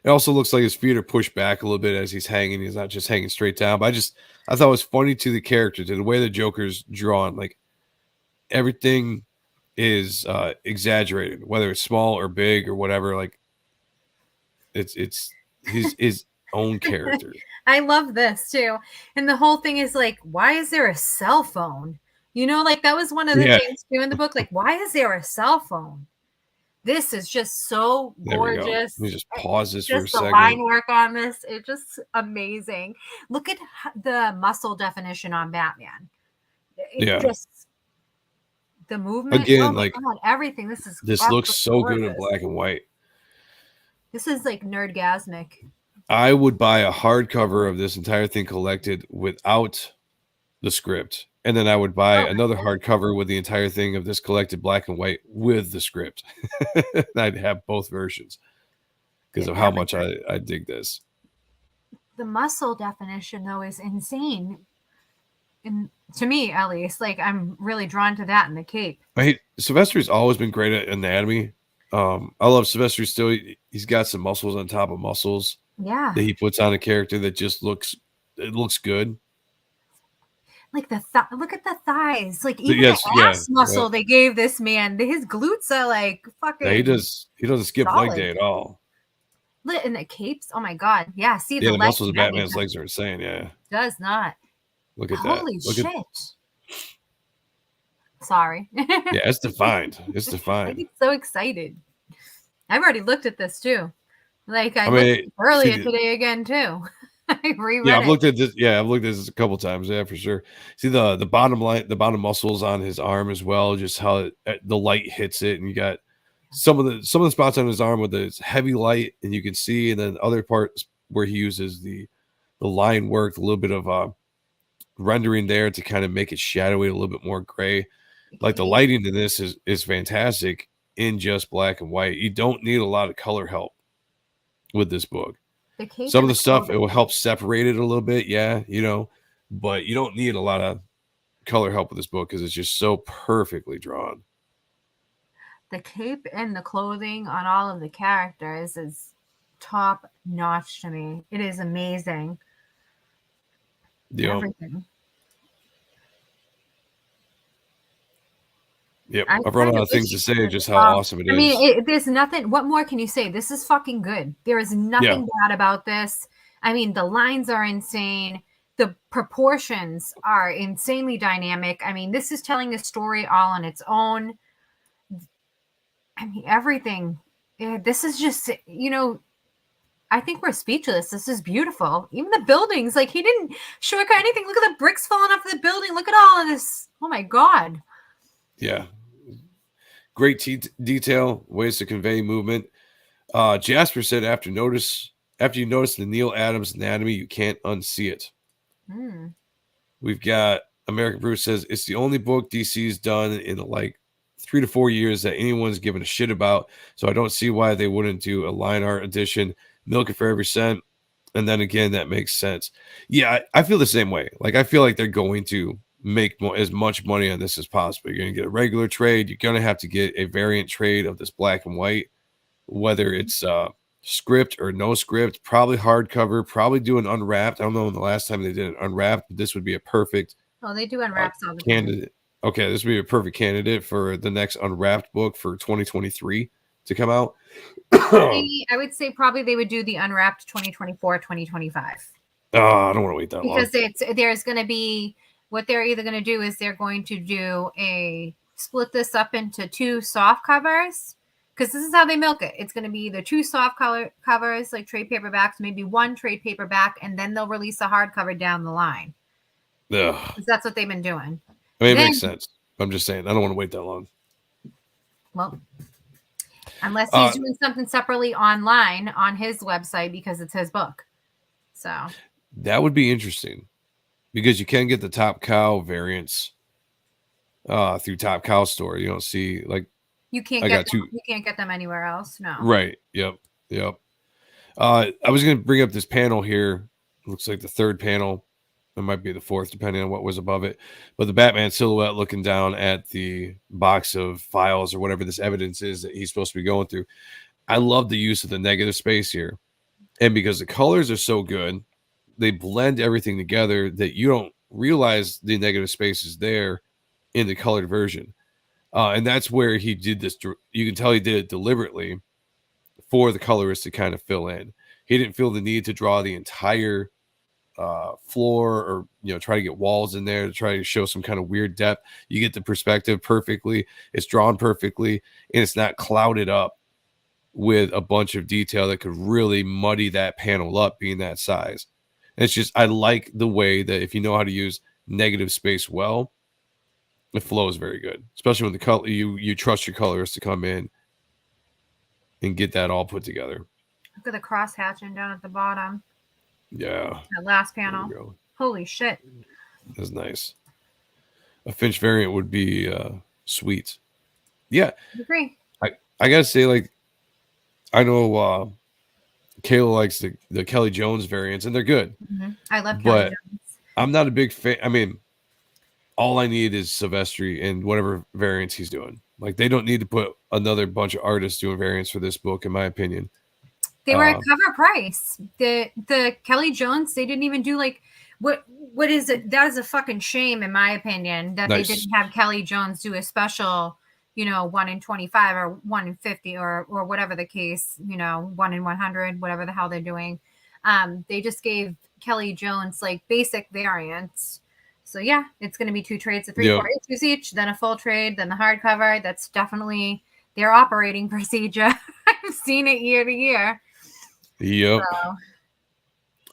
It also looks like his feet are pushed back a little bit as he's hanging. He's not just hanging straight down. But I thought it was funny to the character, to the way the Joker's drawn. Like everything is exaggerated, whether it's small or big or whatever. Like it's his own character. I love this too. And the whole thing is like, why is there a cell phone? You know, like that was one of the things too in the book. Like, why is there a cell phone? This is just so gorgeous. Let me just pause this for a Just the second. line work on this, it's just amazing. Look at the muscle definition on Batman. Just the movement. Again, like God, everything. This looks so gorgeous. good in black and white. This is like nerdgasmic. I would buy a hardcover of this entire thing collected without the script. And then I would buy another hardcover with the entire thing of this collected black and white with the script. I'd have both versions because of how much I dig this. The muscle definition, though, is insane. And to me, at least, like I'm really drawn to that in the cape. Silvestri's always been great at anatomy. I love Silvestri still. He's got some muscles on top of muscles. Yeah. That he puts on a character that just looks good. Like look at the thighs. Like even the ass muscle they gave this man. His glutes are like fucking. Yeah, he doesn't skip leg day at all. And the capes. Oh my god. Yeah. See the muscles of Batman's legs are insane. Yeah. Does not. Look at Holy that. shit. Sorry. Yeah, it's defined. It's defined. I get so excited. I've already looked at this too. Like I looked earlier today again too. I reread I've looked at this. Yeah, I've looked at this a couple times. Yeah, for sure. See the bottom line, the bottom muscles on his arm as well. Just how the light hits it, and you got some of the spots on his arm with this heavy light, and you can see, and then other parts where he uses the line work, a little bit of rendering there to kind of make it shadowy, a little bit more gray. Like the lighting in this is fantastic in just black and white. You don't need a lot of color help with this book. Some of the stuff it will help separate it a little bit, but you don't need a lot of color help with this book because it's just so perfectly drawn. The cape and the clothing on all of the characters is top notch to me. It is amazing. Yeah. Everything. Yep, I've run out of things to say just how awesome it is. I mean, there's nothing. What more can you say? This is fucking good. There is nothing bad about this. I mean, the lines are insane. The proportions are insanely dynamic. I mean, this is telling the story all on its own. I mean, everything. This is just, I think we're speechless. This is beautiful. Even the buildings, like he didn't shortcut anything. Look at the bricks falling off the building. Look at all of this. Oh my God. Yeah. Great detail, ways to convey movement. Jasper said after you notice the Neil Adams anatomy, you can't unsee it. We've got American Bruce says it's the only book DC's done in like 3 to 4 years that anyone's given a shit about. So I don't see why they wouldn't do a line art edition, milk it for every cent. And then again, that makes sense. Yeah, I feel the same way. Like I feel like they're going to make as much money on this as possible. You're going to get a regular trade. You're going to have to get a variant trade of this black and white, whether it's script or no script, probably hardcover, probably do an unwrapped. I don't know when the last time they did an unwrapped, but this would be a perfect Oh, they do unwraps all the time. candidate. Okay, this would be a perfect candidate for the next unwrapped book for 2023 to come out. I would say probably they would do the unwrapped 2024, 2025. I don't want to wait that long. Because there's going to be, what they're either going to do is they're going to do split this up into 2 soft covers, because this is how they milk it. It's going to be either 2 soft covers, like trade paperbacks, maybe 1 trade paperback, and then they'll release a hardcover down the line. Because that's what they've been doing. I mean, it makes sense. I'm just saying, I don't want to wait that long. Well, unless he's doing something separately online on his website because it's his book. So that would be interesting, because you can get the Top Cow variants through Top Cow store. You don't see like you can't get them anywhere else. No. Right. Yep. I was going to bring up this panel here. Looks like the 3rd panel. It might be the 4th, depending on what was above it. But the Batman silhouette looking down at the box of files or whatever this evidence is that he's supposed to be going through. I love the use of the negative space here. And because the colors are so good, they blend everything together that you don't realize the negative space is there in the colored version. And that's where he did this. You can tell he did it deliberately for the colorist to kind of fill in. He didn't feel the need to draw the entire floor or try to get walls in there to try to show some kind of weird depth. You get the perspective perfectly. It's drawn perfectly, and it's not clouded up with a bunch of detail that could really muddy that panel up being that size. And it's just, I like the way that if you know how to use negative space well, it flows very good, especially when the color you trust your colorist to come in and get that all put together. Look at the cross hatching down at the bottom. Yeah. That last panel. Holy shit. That's nice. A Finch variant would be sweet. Yeah. I agree. I gotta say, like, I know Kayla likes the Kelly Jones variants, and they're good. Mm-hmm. I love Kelly Jones. I'm not a big fan. I mean, all I need is Silvestri and whatever variants he's doing. Like, they don't need to put another bunch of artists doing variants for this book, in my opinion. They were at cover price. The Kelly Jones, they didn't even do like what is it? That is a fucking shame, in my opinion, that they didn't have Kelly Jones do a special, 1 in 25 or 1 in 50 or whatever the case, 1 in 100, whatever the hell they're doing. They just gave Kelly Jones like basic variants. So yeah, it's going to be 2 trades of 3/4 inches each, then a full trade, then the hardcover. That's definitely their operating procedure. I've seen it year to year. Yep. So.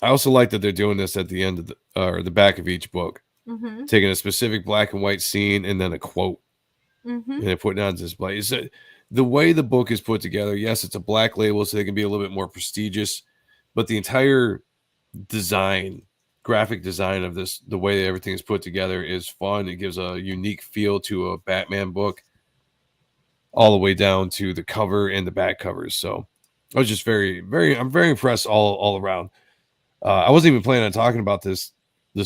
I also like that they're doing this at the end of the back of each book, taking a specific black and white scene and then a quote, and they're putting on display. So the way the book is put together, yes, it's a black label, so they can be a little bit more prestigious, but the entire graphic design of this, the way everything is put together, is fun. It gives a unique feel to a Batman book, all the way down to the cover and the back covers. So I was just I'm very impressed all around. I wasn't even planning on talking about this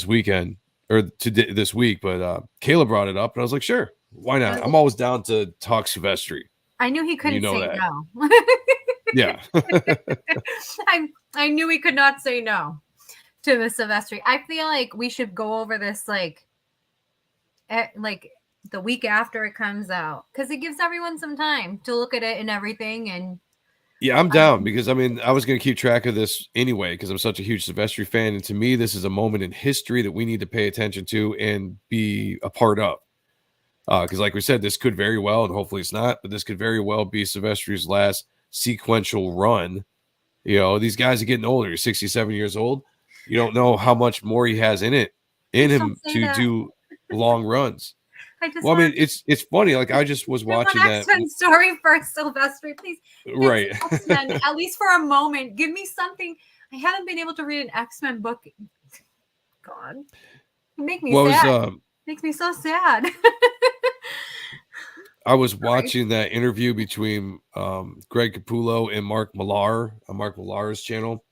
weekend or this week, but Kayla brought it up, and I was like, sure, why not? I'm always down to talk Silvestri. I knew he couldn't say no. Yeah. I knew he could not say no to the Silvestri. I feel like we should go over this like the week after it comes out, because it gives everyone some time to look at it and everything. And yeah, I'm down, because I mean, I was going to keep track of this anyway, because I'm such a huge Silvestri fan, and to me, this is a moment in history that we need to pay attention to and be a part of. Because like we said, this could very well, and hopefully it's not, but this could very well be Silvestri's last sequential run You know, these guys are getting older. You're 67 years old. You don't know how much more he has in him say to that. do long runs. I just Well, I mean, want it's funny. Like I just was watching one that. X-Men story for Sylvester, please. Right. X-Men, at least for a moment. Give me something. I haven't been able to read an X-Men book. God, you make me What sad. was Makes me so sad. I was watching that interview between Greg Capullo and Mark Millar on Mark Millar's channel,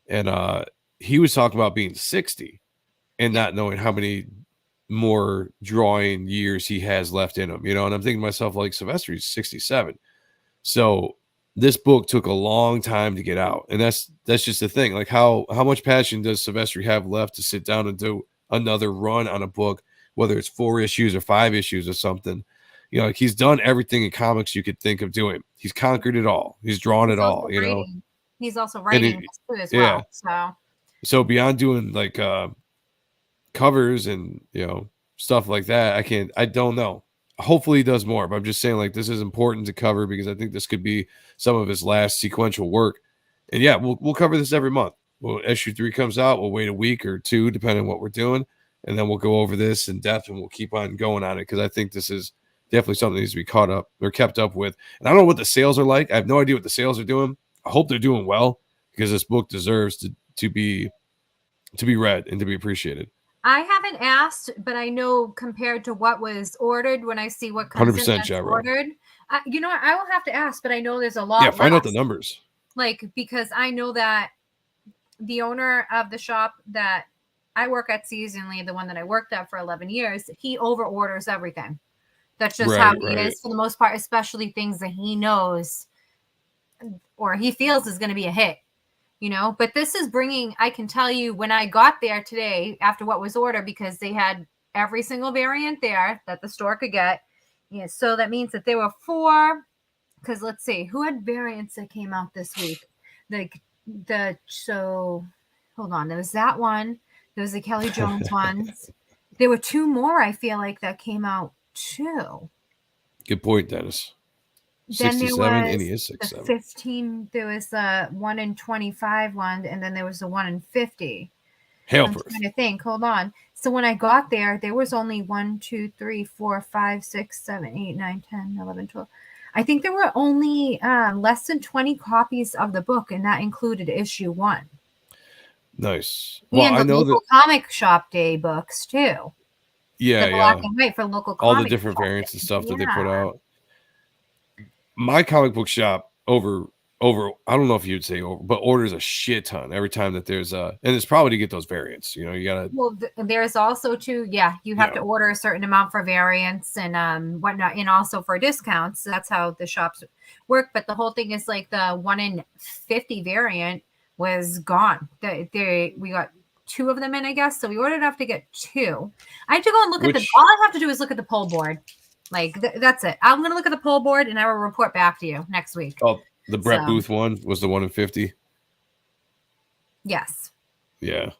and he was talking about being 60 and not knowing how many more drawing years he has left in him, you know. And I'm thinking to myself, like, Sylvester is 67, so this book took a long time to get out, and that's just the thing. Like, how much passion does Sylvester have left to sit down and do another run on a book, whether it's 4 issues or 5 issues or something? You know, like, he's done everything in comics you could think of doing. He's conquered it all. He's drawn it all, you know. He's also writing this too as yeah. well. So beyond doing like covers and, you know, stuff like that, I don't know. Hopefully he does more, but I'm just saying, like, this is important to cover because I think this could be some of his last sequential work. And yeah, we'll cover this every month. Well, issue 3 comes out, we'll wait a week or 2 depending on what we're doing, and then we'll go over this in depth and we'll keep on going on it because I think this is definitely something that needs to be caught up or kept up with. And I don't know what the sales are like. I have no idea what the sales are doing. I hope they're doing well because this book deserves to be read and to be appreciated. I haven't asked, but I know compared to what was ordered, when I see what comes in that's ordered, you know what, I will have to ask, but I know there's a lot. Yeah, find out the numbers. Like, because I know that the owner of the shop that I work at seasonally, the one that I worked at for 11 years, he over orders everything. That's just how he is for the most part, especially things that he knows or he feels is going to be a hit, you know. But this is bringing, I can tell you, when I got there today after what was ordered, because they had every single variant there that the store could get. Yeah, so that means that there were 4, because let's see, who had variants that came out this week? So hold on, there was that one, there was the Kelly Jones ones. There were 2 more, I feel like, that came out too. Good point, Dennis. Then 67 there was and he is 6'7". 15. There was the 1 in 25 one, and then there was the 1 in 50. I'm trying to think. Hold on. So when I got there, there was only 1, 2, 3, 4, 5, 6, 7, 8, 9, 10, 11, 12. I think there were only less than 20 copies of the book, and that included issue 1. Nice. Well, and I know local comic shop day books too. Yeah, the black and white for local all the comic different shop variants and stuff that they Yeah. put out. My comic book shop over I don't know if you'd say over, but orders a shit ton every time that there's and it's probably to get those variants. You know, you gotta. Well, there's also too, you have to order a certain amount for variants and whatnot, and also for discounts. That's how the shops work. But the whole thing is like the 1 in 50 variant was gone. We got 2 of them in, I guess. So we ordered enough to get 2. I have to go and look at all I have to do is look at the poll board. Like that's it. I'm gonna look at the poll board and I will report back to you next week. Oh, the Brett Booth one was the 1 in 50. Yes. Yeah,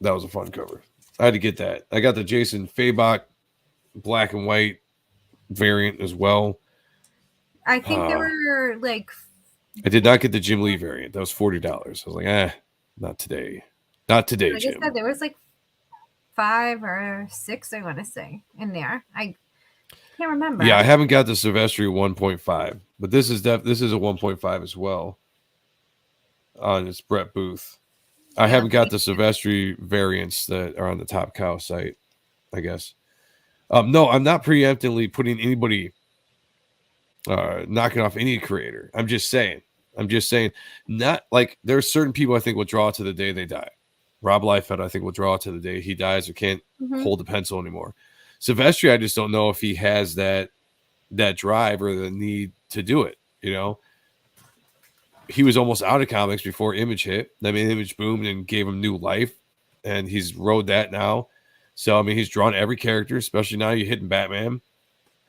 that was a fun cover. I had to get that. I got the Jason Fabok black and white variant as well. I think there were like. I did not get the Jim Lee variant. That was $40. I was like, not today. Not today, Like Jim. I said, there was like 5 or 6, I want to say, in there. I can't remember. Yeah, I haven't got the Silvestri 1.5, but this is a 1.5 as well. On it's Brett Booth. I haven't got the Silvestri variants that are on the Top Cow site, I guess. No, I'm not preemptively putting anybody knocking off any creator. I'm just saying, not like there are certain people I think will draw to the day they die. Rob Liefeld, I think, will draw to the day he dies or can't hold the pencil anymore. Silvestri, I just don't know if he has that drive or the need to do it. You know, he was almost out of comics before Image hit. I mean, Image boomed and gave him new life, and he's rode that now. So I mean, he's drawn every character, especially now you're hitting Batman.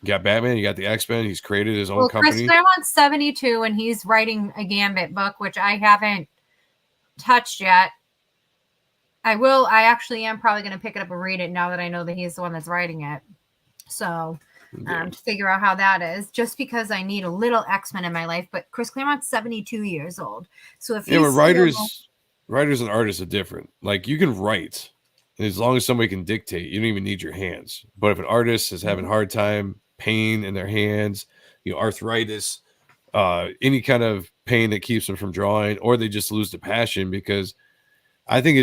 You got Batman, you got the X-Men. He's created his own company. Chris Claremont's 72, and he's writing a Gambit book, which I haven't touched yet. I actually am probably going to pick it up and read it now that I know that he's the one that's writing it. So to figure out how that is, just because I need a little X-Men in my life. But Chris Claremont's 72 years old. So if Yeah, but he's writers and artists are different. Like you can write, and as long as somebody can dictate, you don't even need your hands. But if an artist is having a hard time, pain in their hands, arthritis, any kind of pain that keeps them from drawing, or they just lose the passion, because I think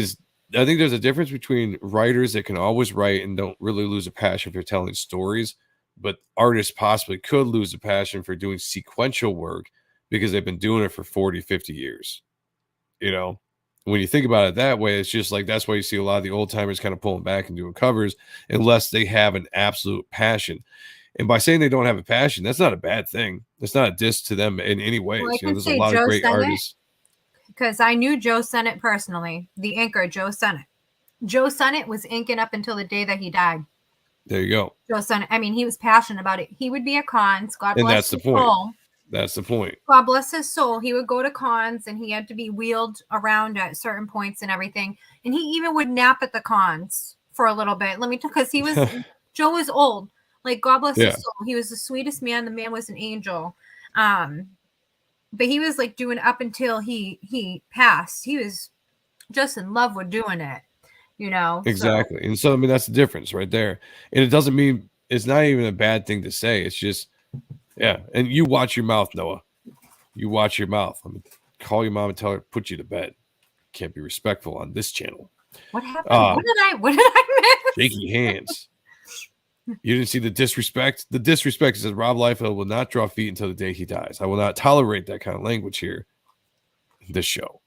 there's a difference between writers that can always write and don't really lose a passion for telling stories, but artists possibly could lose a passion for doing sequential work because they've been doing it for 40, 50 years. When you think about it that way, it's just like that's why you see a lot of the old timers kind of pulling back and doing covers unless they have an absolute passion. And by saying they don't have a passion, that's not a bad thing. It's not a diss to them in any way. Well, There's a lot of great artists. Because I knew Joe Sennett personally, the inker, Joe Sennett. Joe Sennett was inking up until the day that he died. There you go. Joe Sennett, I mean, he was passionate about it. He would be at cons. God bless And that's the his point. soul. That's the point. God bless his soul. He would go to cons and he had to be wheeled around at certain points and everything. And he even would nap at the cons for a little bit. Because he was, Joe was old. Like, God bless his soul. He was the sweetest man. The man was an angel. But he was like doing up until he passed. He was just in love with doing it, Exactly. And so, I mean, that's the difference right there. And it doesn't mean it's not even a bad thing to say. It's just, and you watch your mouth, Noah. You watch your mouth. I mean, call your mom and tell her to put you to bed. Can't be respectful on this channel. What happened? What did I miss? Shaky hands. You didn't see the disrespect. The disrespect says Rob Liefeld will not draw feet until the day he dies. I will not tolerate that kind of language here. This show.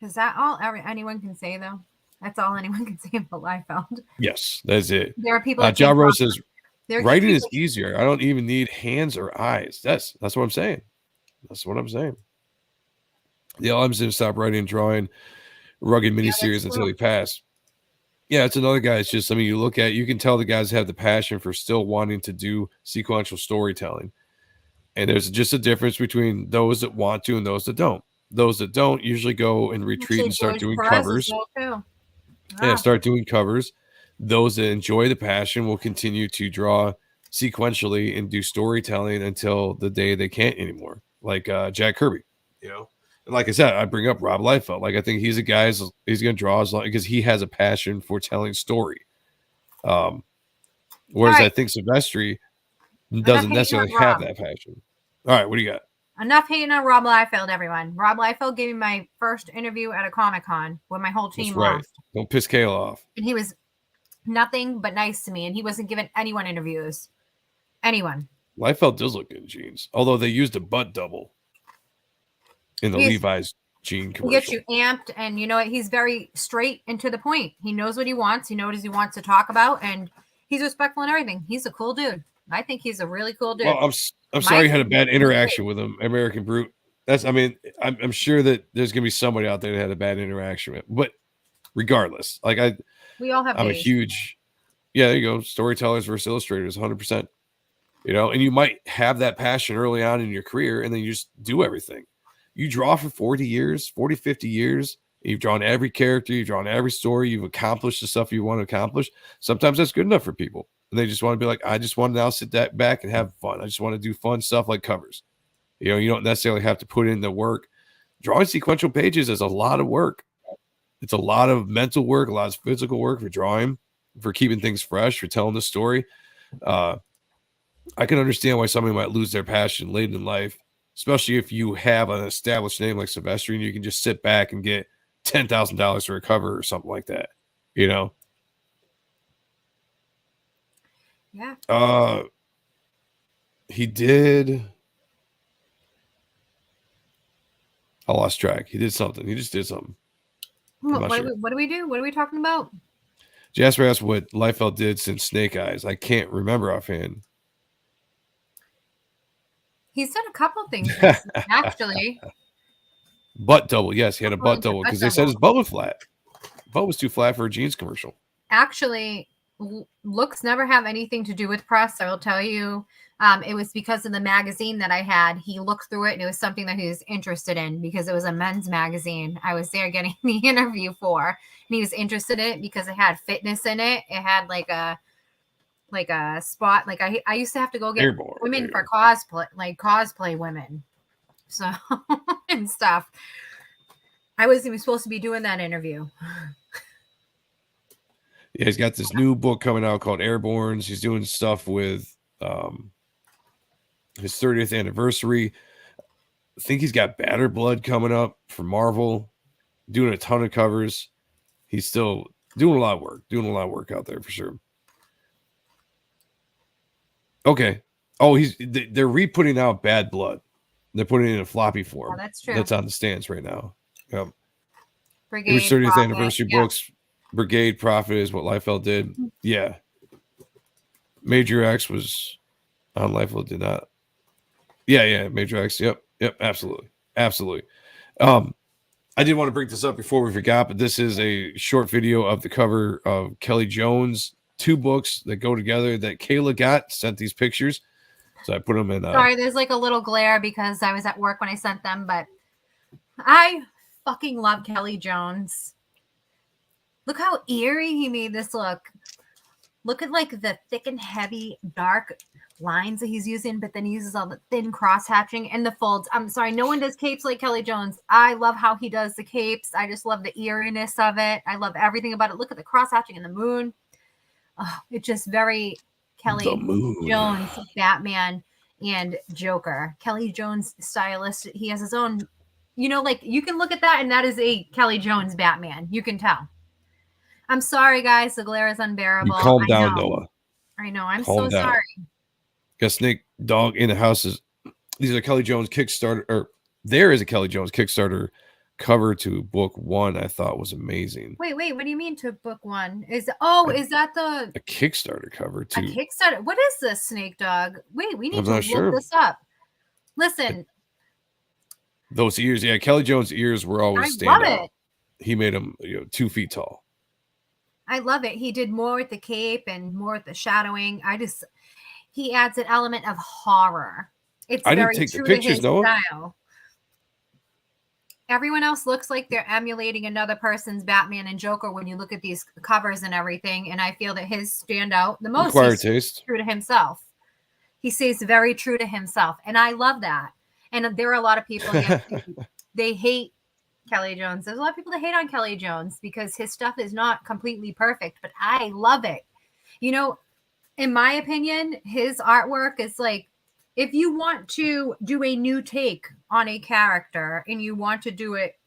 Is that all anyone can say, though? That's all anyone can say about Liefeld. Yes, that's it. There are people. John Rose says writing is easier. I don't even need hands or eyes. That's what I'm saying. That's what I'm saying. The LM's didn't stop writing and drawing rugged miniseries until he passed. Yeah, it's another guy. It's just, I mean, you can tell the guys have the passion for still wanting to do sequential storytelling. And there's just a difference between those that want to and those that don't. Those that don't usually go and retreat and start doing covers. Yeah, start doing covers. Those that enjoy the passion will continue to draw sequentially and do storytelling until the day they can't anymore. Like Jack Kirby, And like I said, I bring up Rob Liefeld. Like I think he's a guy. He's going to draw as long because he has a passion for telling story. Whereas I think Silvestri doesn't necessarily have that passion. All right, what do you got? Enough hating on Rob Liefeld, everyone. Rob Liefeld gave me my first interview at a Comic-Con when my whole team left. Don't piss Kayla off. And he was nothing but nice to me, and he wasn't giving anyone interviews. Anyone. Liefeld does look good in jeans, although they used a butt double in the Levi's jean commercial. He gets you amped, and you know what? He's very straight and to the point. He knows what he wants. He knows what he wants to talk about, and he's respectful in everything. He's a cool dude. I think he's a really cool dude. Well, I'm sorry you had a bad interaction with him, American Brute. I'm sure that there's gonna be somebody out there that had a bad interaction with. But regardless, we all have. I'm a huge, there you go. Storytellers versus illustrators, 100%. And you might have that passion early on in your career, and then you just do everything. You draw for 40 years, 40, 50 years. You've drawn every character, you've drawn every story, you've accomplished the stuff you want to accomplish. Sometimes that's good enough for people. And they just want to be like, I just want to now sit back and have fun. I just want to do fun stuff like covers. You don't necessarily have to put in the work. Drawing sequential pages is a lot of work. It's a lot of mental work, a lot of physical work for drawing, for keeping things fresh, for telling the story. I can understand why somebody might lose their passion late in life, especially if you have an established name like Silvestri and you can just sit back and get $10,000 for a cover or something like that. Yeah. He did. I lost track. He did something. He just did something. What do we do? What are we talking about? Jasper asked what Liefeld did since Snake Eyes. I can't remember offhand. He's done a couple things, actually. Butt double. Yes, he had a butt double because they said his butt was flat. Butt was too flat for a jeans commercial. Actually, looks never have anything to do with press. I will tell you. It was because of the magazine that I had. He looked through it and it was something that he was interested in because it was a men's magazine. I was there getting the interview for, and he was interested in it because it had fitness in it. It had like a spot. Like I used to have to go get women for cosplay women. So and stuff. I wasn't even supposed to be doing that interview. Yeah, he's got this new book coming out called Airborns. He's doing stuff with his 30th anniversary. I think he's got Batter Blood coming up for Marvel, doing a ton of covers. He's still doing a lot of work out there for sure. Okay. Oh, they're re-putting out Bad Blood. They're putting it in a floppy form. Oh, that's true. That's on the stands right now. Yep. Brigade His 30th Prophet, anniversary books. Brigade Prophet is what Liefeld did. Yeah. Major X was on Liefeld, did not. Yeah, Major X. Yep, absolutely. I did want to bring this up before we forgot, but this is a short video of the cover of Kelly Jones, 2 books that go together that Kayla sent these pictures. So I put them in. Sorry, there's like a little glare because I was at work when I sent them, but I fucking love Kelly Jones. Look how eerie he made this look. Look at like the thick and heavy dark lines that he's using, but then he uses all the thin cross hatching and the folds. I'm sorry, no one does capes like Kelly Jones. I love how he does the capes. I just love the eeriness of it. I love everything about it. Look at the cross hatching and the moon. Oh, it's just very Kelly Jones, Batman and Joker. Kelly Jones stylist. He has his own, like you can look at that and that is a Kelly Jones Batman. You can tell. I'm sorry, guys. The glare is unbearable. You calm down, Noah. I know. I'm so sorry. Got Snake Dog in the house. These are Kelly Jones Kickstarter, or there is a Kelly Jones Kickstarter cover to book 1. I thought was amazing. Wait. What do you mean to book 1? Is that a Kickstarter cover too? A Kickstarter. What is this, Snake Dog? Wait, we need to look this up. Listen. Those ears, yeah. Kelly Jones' ears were always stand out. He made them 2 feet tall. I love it. He did more with the cape and more with the shadowing. He adds an element of horror. I didn't take the pictures, though. Style. Everyone else looks like they're emulating another person's Batman and Joker when you look at these covers and everything. And I feel that his stand out the most. Acquired taste. True to himself. He stays very true to himself. And I love that. And there are a lot of people, they hate Kelly Jones. There's a lot of people that hate on Kelly Jones because his stuff is not completely perfect, but I love it. In my opinion, his artwork is like, if you want to do a new take on a character and you want to do it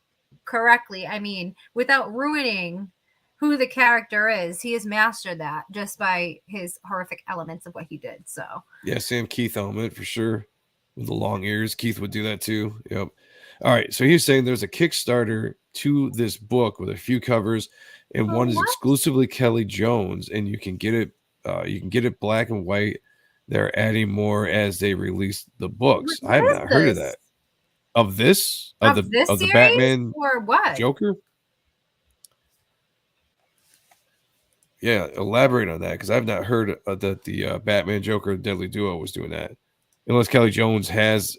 correctly, I mean, without ruining who the character is, he has mastered that just by his horrific elements of what he did. So yeah, Sam Keith element for sure. With the long ears, Keith would do that too. Yep. All right, so he's saying there's a Kickstarter to this book with a few covers, and one is exclusively Kelly Jones, and you can get it. You can get it black and white. They're adding more as they release the books. I have not heard of that. Of the Batman or what? Joker? Yeah, elaborate on that because I've not heard that the Batman Joker Deadly Duo was doing that, unless Kelly Jones has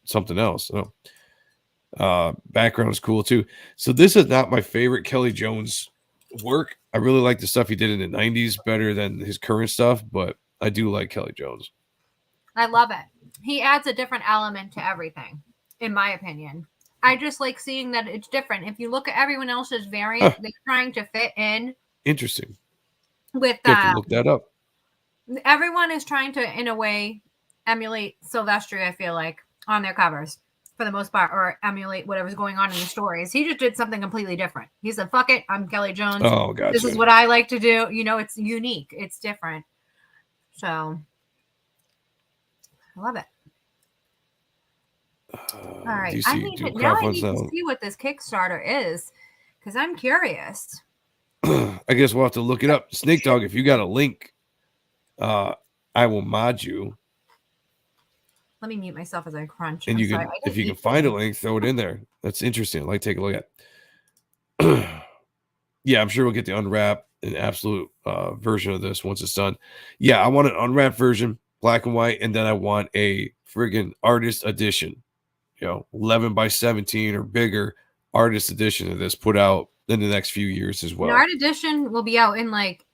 something else. Background is cool too. So this is not my favorite Kelly Jones work. I really like the stuff he did in the 90s better than his current stuff, but I do like Kelly Jones. I love it. He adds a different element to everything, in my opinion. I just like seeing that it's different. If you look at everyone else's variant, they're trying to fit in. Interesting. With you have to look that up. Everyone is trying to, in a way, emulate Silvestri, I feel like, on their covers. For the most part, or emulate whatever's going on in the stories. He just did something completely different. He said, fuck it, I'm Kelly Jones. Oh, gotcha. This is what I like to do. It's unique. It's different. So, I love it. All right. I need to see what this Kickstarter is because I'm curious. I guess we'll have to look it up. Snake Dog, if you got a link, I will mod you. Let me mute myself as I crunch. And if you can find a link, throw it in there. That's interesting. I'd like to take a look at. yeah, I'm sure we'll get the unwrap and absolute version of this once it's done. Yeah, I want an unwrapped version, black and white, and then I want a friggin' artist edition, 11 by 17 or bigger artist edition of this put out in the next few years as well. An art edition will be out in like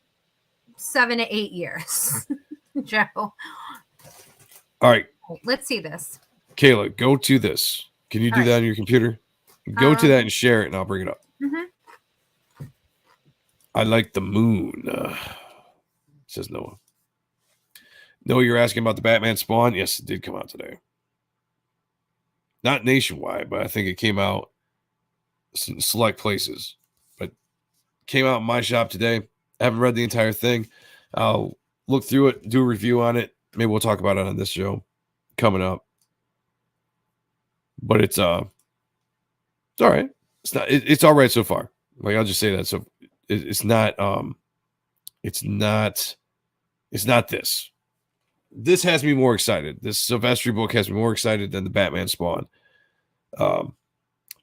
7 to 8 years. Joe. All right. Let's see this. Kayla, go to this. Can you do that on your computer? Go to that and share it, and I'll bring it up. Mm-hmm. I like the moon, says Noah. Noah, you're asking about the Batman Spawn? Yes, it did come out today. Not nationwide, but I think it came out in select places. But came out in my shop today. I haven't read the entire thing. I'll look through it, do a review on it. Maybe we'll talk about it on this show coming up. But it's all right. It's all right so far. Like, I'll just say that. So it's not this. This has me more excited. This Silvestri book has me more excited than the Batman Spawn. To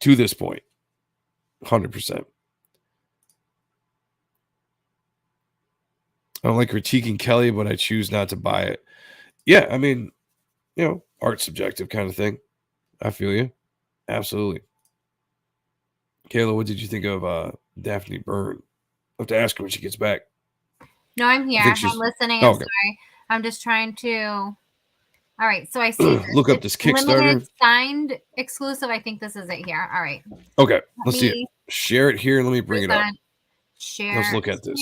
this point. 100%. I don't like critiquing Kelly, but I choose not to buy it. Yeah, I mean, art subjective kind of thing. I feel you. Absolutely. Kayla, what did you think of Daphne Byrne? I'll have to ask her when she gets back. No, I'm here. I'm listening. I'm sorry. I'm just trying to. All right. So I see. Look up this Kickstarter. Limited signed exclusive. I think this is it here. All right. Okay. Let's see it. Share it here and let me bring it up. Share. Let's look at this.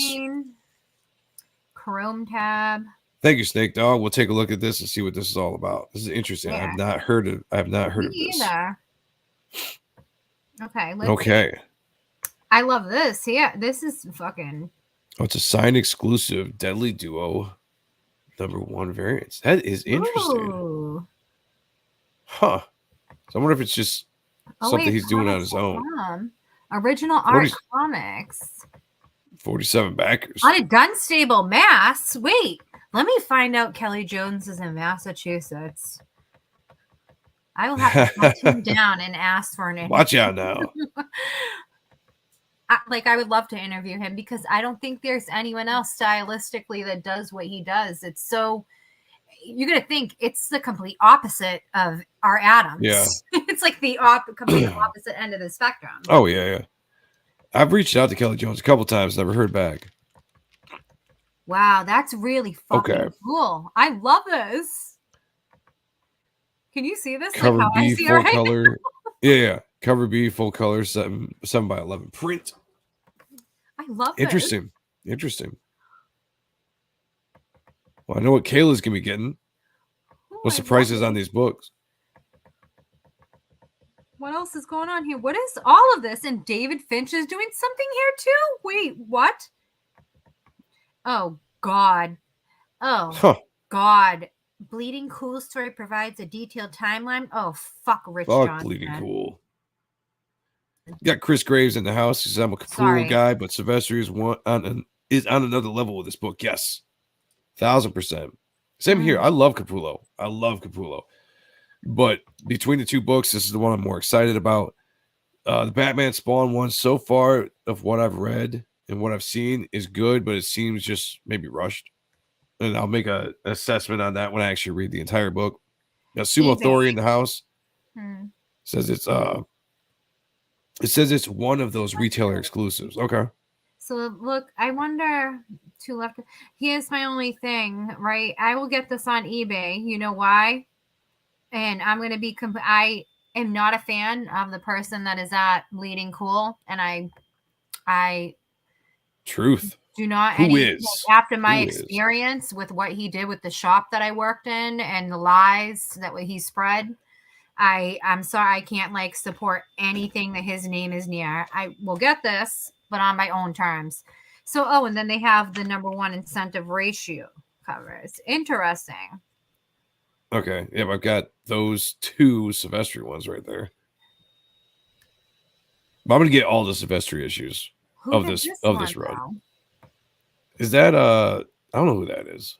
Chrome tab. Thank you, Snake Dog. We'll take a look at this and see what this is all about. This is interesting. Yeah. I have not heard of this. Either. Okay. Okay. I love this. Yeah, this is fucking. Oh, it's a signed exclusive Deadly Duo #1 variants. That is interesting. Ooh. Huh. So I wonder if it's just something he's doing on his own. Original art comics. 47 backers. On a Dunstable, Mass. Wait, let me find out Kelly Jones is in Massachusetts. I will have to hunt him down and ask for an interview. Watch out now. I would love to interview him because I don't think there's anyone else stylistically that does what he does. It's so, you're going to think it's the complete opposite of our Adams. Yeah. It's like the complete opposite end of the spectrum. Oh, yeah. I've reached out to Kelly Jones a couple times, never heard back. Wow, that's really fucking cool. I love this. Can you see this? Cover like how B, I see full right color. Now? Yeah. Cover B, full color, 7 by 11 print. I love Interesting. Well, I know what Kayla's gonna be getting. What's the prices on these books? What else is going on here? What is all of this? And David Finch is doing something here too? Wait, what? Oh, God. Oh, God. Bleeding Cool story provides a detailed timeline. Oh, fuck Rich Johnson. Bleeding Cool. You got Chris Graves in the house. He says, I'm a Capullo guy, but Silvestri is on another level with this book. Yes. 1000%. Same here. I love Capullo. But between the two books, this is the one I'm more excited about. The Batman Spawn one, so far of what I've read and what I've seen, is good, but it seems just maybe rushed. And I'll make an assessment on that when I actually read the entire book. Now, Sumo Thori in the house says it's one of those retailer exclusives. Okay. So look, I wonder to left. Here's my only thing, right? I will get this on eBay. You know why? And I'm going to be, I am not a fan of the person that is at Bleeding Cool. And I Truth. Do not. Who is? After my experience with what he did with the shop that I worked in and the lies that he spread, I'm sorry, I can't support anything that his name is near. I will get this, but on my own terms. So, and then they have the #1 incentive ratio covers. Interesting. Okay. Yeah, I've got those 2 Silvestri ones right there. But I'm going to get all the Silvestri issues of this run. Though? Is that I don't know who that is.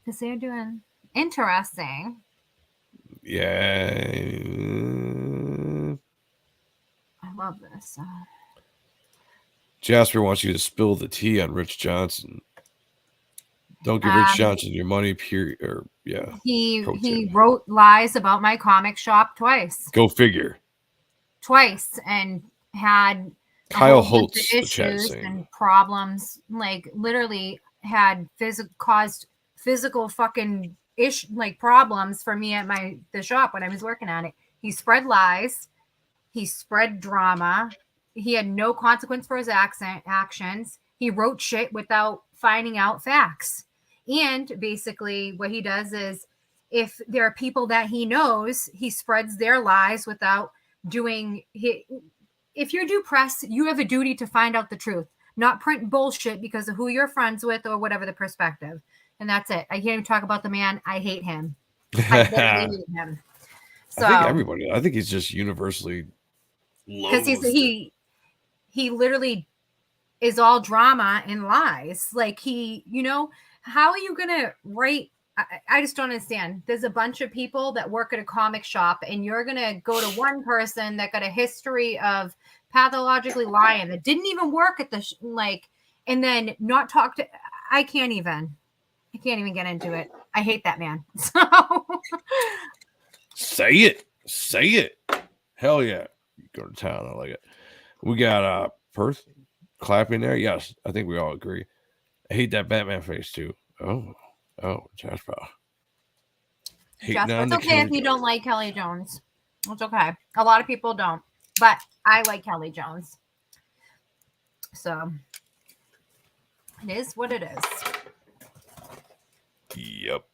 Because they're doing interesting. Yeah. I love this. Jasper wants you to spill the tea on Rich Johnson. Don't give Rich Johnson your money. He wrote lies about my comic shop twice. Go figure. Twice, and had Kyle a whole bunch Holtz of issues and problems. Like literally had caused physical fucking problems for me at the shop when I was working at it. He spread lies. He spread drama. He had no consequence for his actions. He wrote shit without finding out facts. And basically what he does is if there are people that he knows, he spreads their lies without doing if you're due press, you have a duty to find out the truth, not print bullshit because of who you're friends with or whatever the perspective. And that's it. I can't even talk about the man. I hate him. I hate him. So I think everybody. I think he's just universally because he literally is all drama and lies. Like how are you gonna write? I just don't understand. There's a bunch of people that work at a comic shop, and you're gonna go to one person that got a history of pathologically lying that didn't even work at the and then not talk to. I can't even get into it. I hate that man. So say it. Hell yeah, you go to town. I like it. We got Perth clapping there. Yes, I think we all agree. I hate that Batman face too. Oh, Jasper. Jasper, it's okay if you don't like Kelly Jones. It's okay. A lot of people don't, but I like Kelly Jones. So it is what it is. Yep.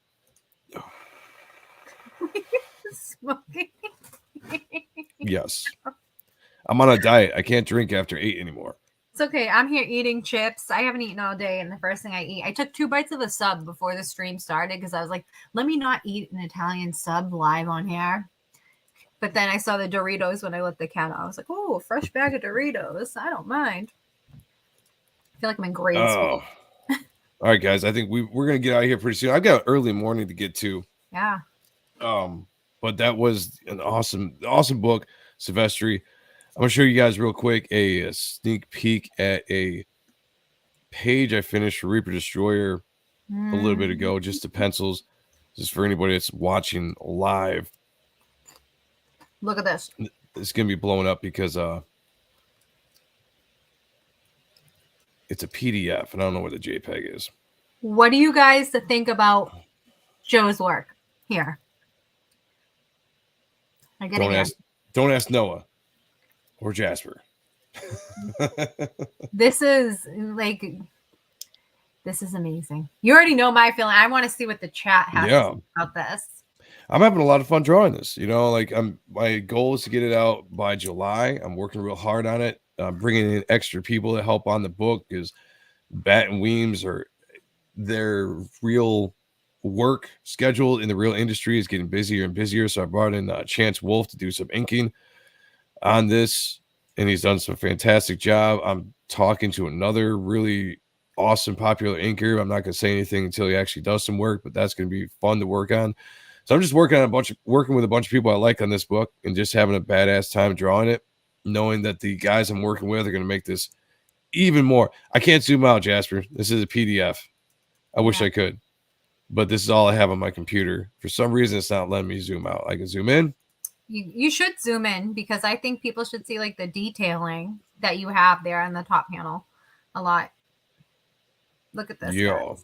Smoking. Yes. I'm on a diet. I can't drink after 8 anymore. It's okay. I'm here eating chips. I haven't eaten all day, and the first thing I eat, I took 2 bites of a sub before the stream started because I was like, let me not eat an Italian sub live on here. But then I saw the Doritos when I let the cat out. I was like, oh, fresh bag of Doritos. I don't mind. I feel like I'm in grade school. All right, guys. I think we're going to get out of here pretty soon. I've got an early morning to get to. Yeah. But that was an awesome book, Silvestri. I'm going to show you guys real quick a sneak peek at a page I finished for Reaper Destroyer a little bit ago, just the pencils. This is for anybody that's watching live. Look at this. It's going to be blowing up because it's a PDF, and I don't know what the JPEG is. What do you guys think about Joe's work here? Don't ask Noah. Or Jasper. This is amazing. You already know my feeling. I want to see what the chat has to say about this. I'm having a lot of fun drawing this. My goal is to get it out by July. I'm working real hard on it. I'm bringing in extra people to help on the book because Bat and Weems are their real work schedule in the real industry is getting busier and busier. So I brought in Chance Wolf to do some inking on this, and he's done some fantastic job. I'm talking to another really awesome popular inker. I'm not going to say anything until he actually does some work, but that's going to be fun to work on. So I'm just working with a bunch of people I like on this book and just having a badass time drawing it, knowing that the guys I'm working with are going to make this even more. I can't zoom out, Jasper. This is a PDF. I wish I could, but this is all I have on my computer. For some reason, it's not letting me zoom out. I can zoom in. You should zoom in because I think people should see the detailing that you have there on the top panel a lot. Look at this. Yeah.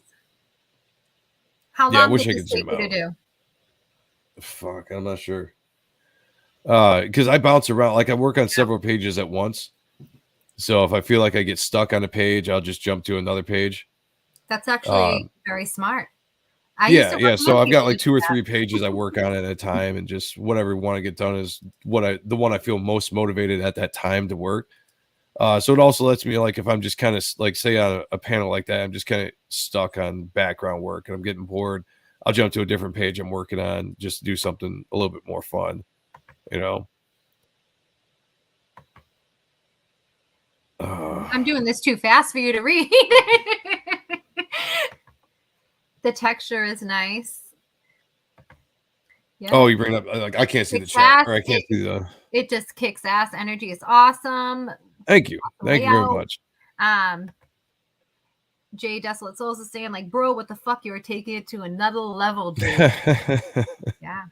How long did this take you to do? Fuck, I'm not sure. Because I bounce around. I work on several pages at once. So if I feel like I get stuck on a page, I'll just jump to another page. That's actually very smart. So I've got 2 or 3 pages I work on at a time, and just whatever I want to get done is the one I feel most motivated at that time to work. So it also lets me if I'm just kind of say on a panel like that, I'm just kind of stuck on background work and I'm getting bored. I'll jump to a different page I'm working on just to do something a little bit more fun, I'm doing this too fast for you to read. The texture is nice. Yeah. Oh, you bring up I can't see the chat, or I can't see the. It just kicks ass. Energy is awesome. Thank you. Thank you very much. Jay Desolate Souls is saying, like, bro, what the fuck? You were taking it to another level, dude. Yeah.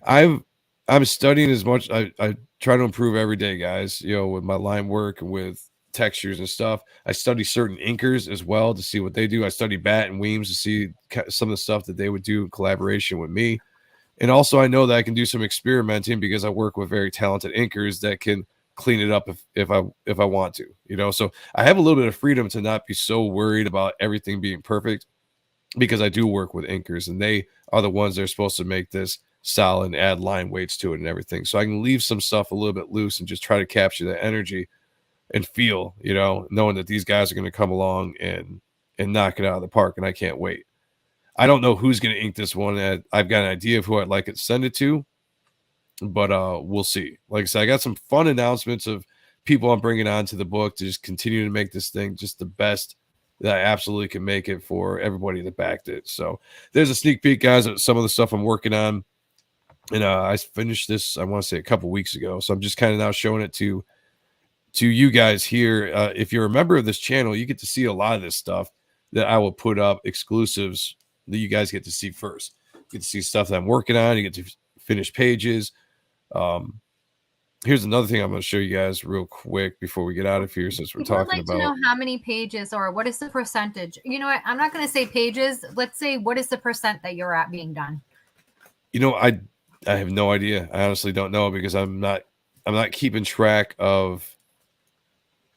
I'm studying as much. I try to improve every day, guys, with my line work and with textures and stuff. I study certain inkers as well to see what they do. I study Bat and Weems to see some of the stuff that they would do in collaboration with me. And also I know that I can do some experimenting because I work with very talented inkers that can clean it up if I want to, so I have a little bit of freedom to not be so worried about everything being perfect, because I do work with inkers and they are the ones that are supposed to make this solid and add line weights to it and everything. So I can leave some stuff a little bit loose and just try to capture that energy and feel, knowing that these guys are going to come along and knock it out of the park, and I can't wait. I don't know who's going to ink this one. I've got an idea of who I'd like it to send it to, but we'll see. Like I said, I got some fun announcements of people I'm bringing on to the book to just continue to make this thing just the best that I absolutely can make it for everybody that backed it. So there's a sneak peek, guys, at some of the stuff I'm working on. And I finished this, I want to say, a couple weeks ago. So I'm just kind of now showing it to you guys here. If you're a member of this channel, you get to see a lot of this stuff that I will put up, exclusives that you guys get to see first. You get to see stuff that I'm working on. You get to finish pages. Here's another thing I'm going to show you guys real quick before we get out of here, since we're talking about. I'd like to know how many pages, or what is the percentage? You know what? I'm not going to say pages. Let's say, what is the percent that you're at being done? I have no idea. I honestly don't know, because I'm not keeping track of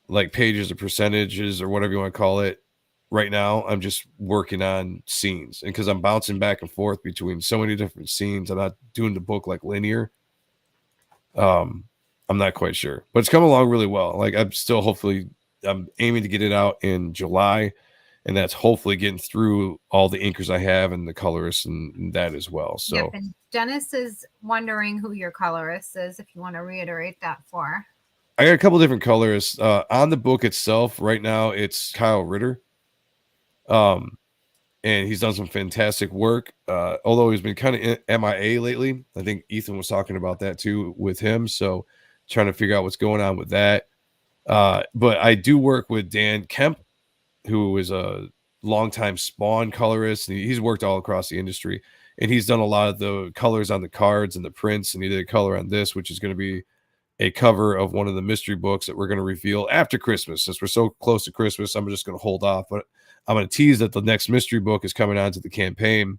like pages or percentages or whatever you want to call it right now. I'm just working on scenes, and because I'm bouncing back and forth between so many different scenes, I'm not doing the book like linear. I'm not quite sure, but it's coming along really well. Like I'm aiming to get it out in July, and that's hopefully getting through all the inkers I have and the colorists and that as well. So yep, and Dennis is wondering who your colorist is, if you want to reiterate that for. I got a couple different colorists on the book itself. Right now it's Kyle Ritter. And he's done some fantastic work. Although he's been kind of MIA lately. I think Ethan was talking about that too with him. So trying to figure out what's going on with that. But I do work with Dan Kemp, who is a longtime Spawn colorist. And he's worked all across the industry. And he's done a lot of the colors on the cards and the prints. And he did a color on this, which is going to be a cover of one of the mystery books that we're going to reveal after Christmas. Since we're so close to Christmas, I'm just going to hold off. But I'm going to tease that the next mystery book is coming onto the campaign,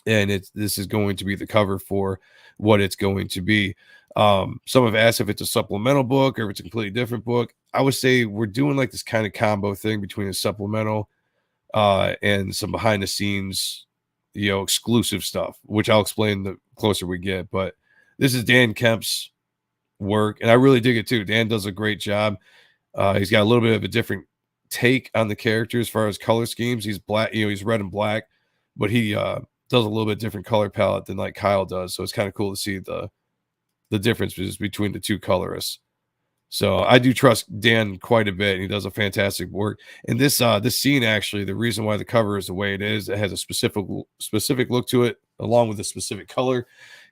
and this is going to be the cover for what it's going to be. Some have asked if it's a supplemental book or if it's a completely different book. I would say we're doing like this kind of combo thing between a supplemental and some behind the scenes, exclusive stuff, which I'll explain the closer we get. But this is Dan Kemp's work, and I really dig it too. Dan does a great job. He's got a little bit of a different take on the character as far as color schemes. He's black, he's red and black, but he does a little bit different color palette than like Kyle does. So it's kind of cool to see the differences between the two colorists. So I do trust Dan quite a bit. He does a fantastic work. And this scene, actually, the reason why the cover is the way it is, it has a specific look to it, along with a specific color,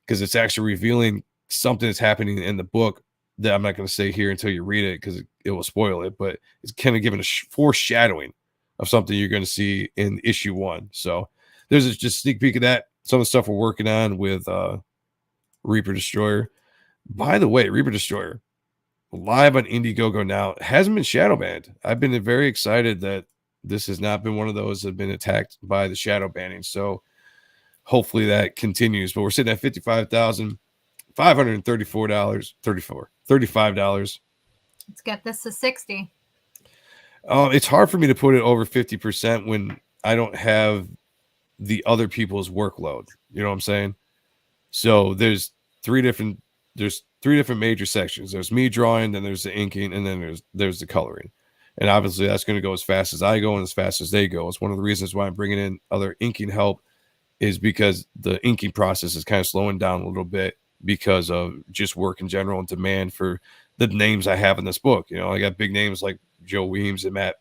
because it's actually revealing something that's happening in the book that I'm not going to say here until you read it, because it will spoil it, but it's kind of giving a foreshadowing of something you're going to see in issue 1. So there's just a sneak peek of that. Some of the stuff we're working on with Reaper Destroyer. By the way, Reaper Destroyer live on Indiegogo now, hasn't been shadow banned. I've been very excited that this has not been one of those that have been attacked by the shadow banning. So hopefully that continues, but we're sitting at $55,534. Let's get this to 60. It's hard for me to put it over 50% when I don't have the other people's workload. You know what I'm saying? So there's three different major sections. There's me drawing, then there's the inking, and then there's the coloring. And obviously that's going to go as fast as I go and as fast as they go. It's one of the reasons why I'm bringing in other inking help, is because the inking process is kind of slowing down a little bit because of just work in general and demand for the names I have in this book. I got big names like Joe Weems and Matt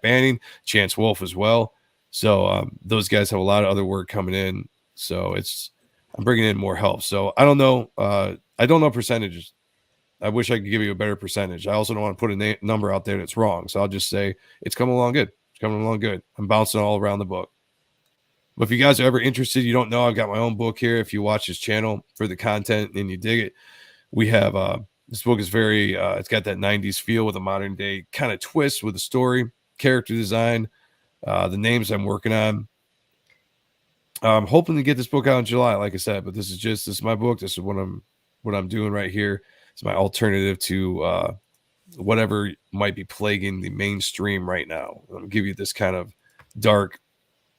Banning, Chance Wolf as well. So those guys have a lot of other work coming in. So I'm bringing in more help. So I don't know. I don't know percentages. I wish I could give you a better percentage. I also don't want to put a number out there that's wrong. So I'll just say it's coming along good. It's coming along good. I'm bouncing all around the book. But if you guys are ever interested, you don't know, I've got my own book here. If you watch this channel for the content and you dig it, we have this book is very it's got that 90s feel with a modern day kind of twist with the story, character design, the names I'm working on. I'm hoping to get this book out in July, like I said, but this is my book. This is what I'm doing right here. It's my alternative to whatever might be plaguing the mainstream right now. I'll give you this kind of dark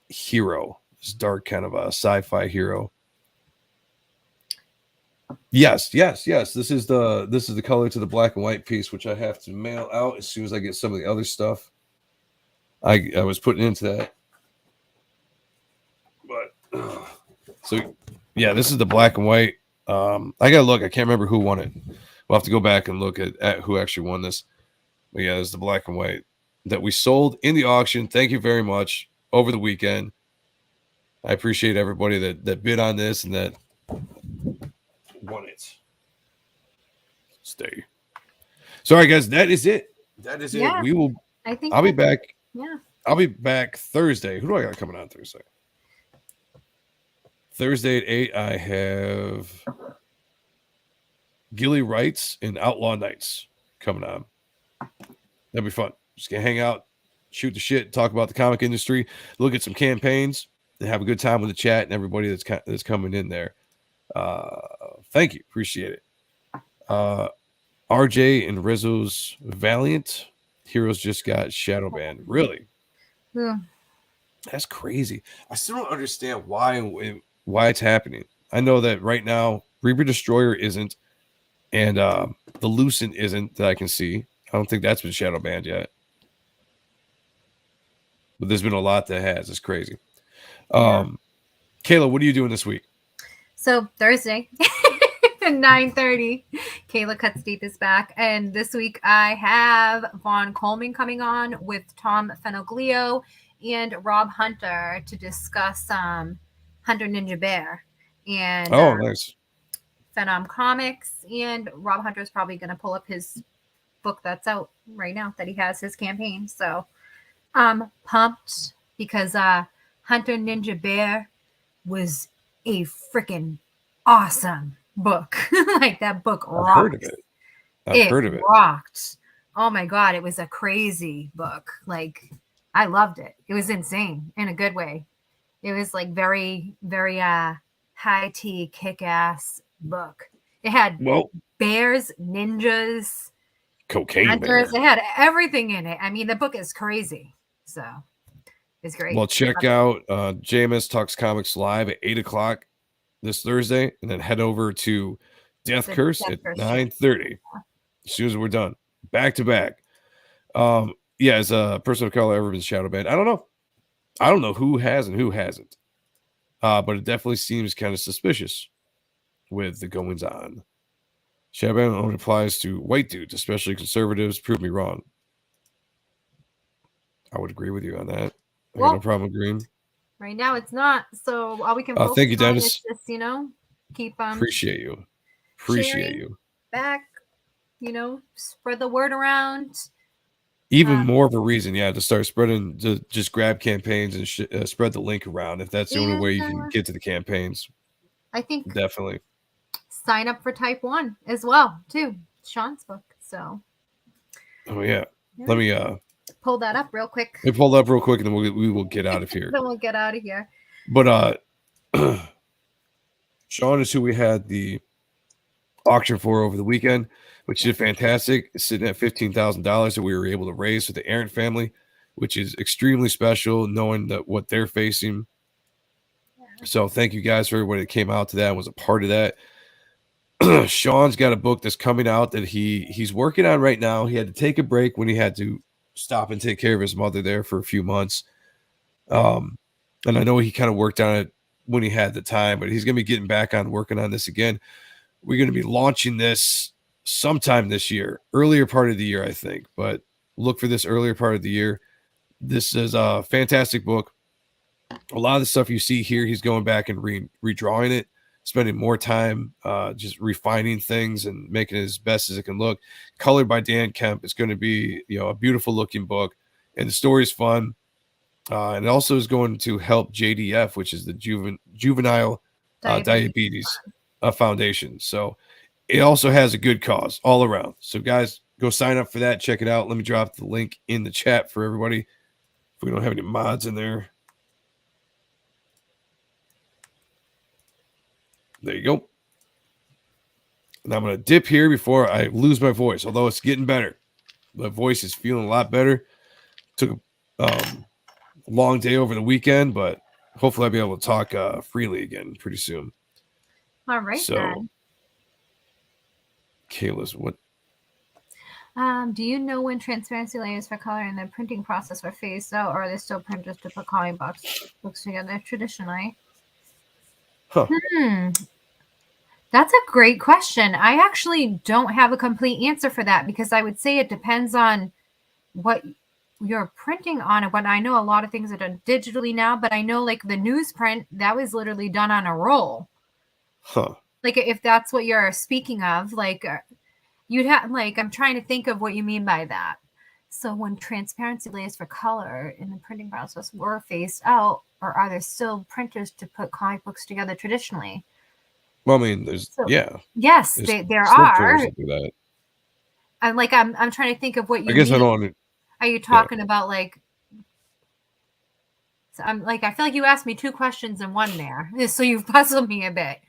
hero, this dark kind of a sci-fi hero. Yes. This is the color to the black and white piece, which I have to mail out as soon as I get some of the other stuff. I was putting into that. But so yeah, this is the black and white. I gotta look. I can't remember who won it. We'll have to go back and look at who actually won this. But yeah, this is the black and white that we sold in the auction. Thank you very much over the weekend. I appreciate everybody that bid on this and that won it. Stay. Sorry, guys. That is it. That is Yeah, it. We will. I think I'll be back. Yeah. I'll be back Thursday. Who do I got coming on Thursday? Thursday at 8, I have Gilly Wrights and Outlaw Nights coming on. That'll be fun. Just gonna hang out, shoot the shit, talk about the comic industry, look at some campaigns, and have a good time with the chat and everybody that's coming in there. Thank you, appreciate it. RJ and Rizzo's Valiant Heroes just got shadow banned. Really? Yeah. That's crazy. I still don't understand why it's happening. I know that right now Reaper Destroyer isn't, and the Lucent isn't that I can see. I don't think that's been shadow banned yet. But there's been a lot that has. It's crazy. Kayla, what are you doing this week? So Thursday at 9:30, Kayla Cuts Deep is back. And this week I have Vaughn Coleman coming on with Tom Fenoglio and Rob Hunter to discuss Hunter Ninja Bear and Nice. Phenom Comics. And Rob Hunter is probably going to pull up his book that's out right now that he has his campaign. So I'm pumped because Hunter Ninja Bear was a freaking awesome book. Like that book rocked. I've heard of it. I've heard of it. Rocked. Oh my god, it was a crazy book. Like I loved it. It was insane in a good way. It was like very, very high tea, kick-ass book. It had bears, ninjas, cocaine hunters. bear. It had everything in it. I mean, the book is crazy. So it's great. Well, check out JMS Talks Comics live at 8 o'clock this Thursday, and then head over to Death Curse at 9:30 as soon as we're done. Back to back. Yeah, as a person of color ever been shadow banned? I don't know. I don't know who has and who hasn't. But it definitely seems kind of suspicious with the goings on. Shadow ban only applies to white dudes, especially conservatives. Prove me wrong. I would agree with you on that. I got no problem agreeing. Right now it's not. So all we can thank you, Dennis. is just, keep appreciate you. Appreciate you. Back, spread the word around. Even more of a reason, to start spreading, to just grab campaigns and spread the link around. If that's the only way you can get to the campaigns, I think definitely sign up for Type 1 as well, too. Sean's book. So, let me pull that up real quick. Let me pull that up real quick, and then we will get out of here. Then we'll get out of here. But Sean is who we had the auction for over the weekend, which did fantastic. It's sitting at $15,000 that we were able to raise for the Ahrendt family, which is extremely special, knowing that what they're facing. So thank you guys for everybody that came out to that and was a part of that. Sean's got a book that's coming out that he's working on right now. He had to take a break when he had to stop and take care of his mother there for a few months. And I know he kind of worked on it when he had the time, but he's going to be getting back on working on this again. We're going to be launching this sometime this year, earlier part of the year, I think, but look for this earlier part of the year. This is a fantastic book. A lot of the stuff you see here, he's going back and redrawing it spending more time just refining things and making it as best as it can look. Colored by Dan Kemp. It's going to be, a beautiful looking book, and the story's fun. And it also is going to help JDF, which is the Juvenile Diabetes Foundation. So it also has a good cause all around. So guys, go sign up for that. Check it out. Let me drop the link in the chat for everybody. If we don't have any mods in there. There you go. And I'm going to dip here before I lose my voice, although it's getting better. My voice is feeling a lot better. Took a long day over the weekend, but hopefully I'll be able to talk freely again pretty soon. All right, so, then. Kayla's, what? Do you know when transparency layers for color in the printing process were phased out, or are they still printers to put comic books together traditionally? Huh. That's a great question. I actually don't have a complete answer for that, because I would say it depends on what you're printing on. But I know a lot of things are done digitally now, but I know like the newsprint, that was literally done on a roll. Huh. Like if that's what you're speaking of, like you'd have, like, I'm trying to think of what you mean by that. So when transparency layers for color in the printing process were phased out, or are there still printers to put comic books together traditionally? Well, I mean, there's Yes, there's there are. that do that. I'm like, I'm trying to think of what you I guess mean. I don't. Are you talking about like? So I'm like, I feel like you asked me two questions in one there, so you've puzzled me a bit.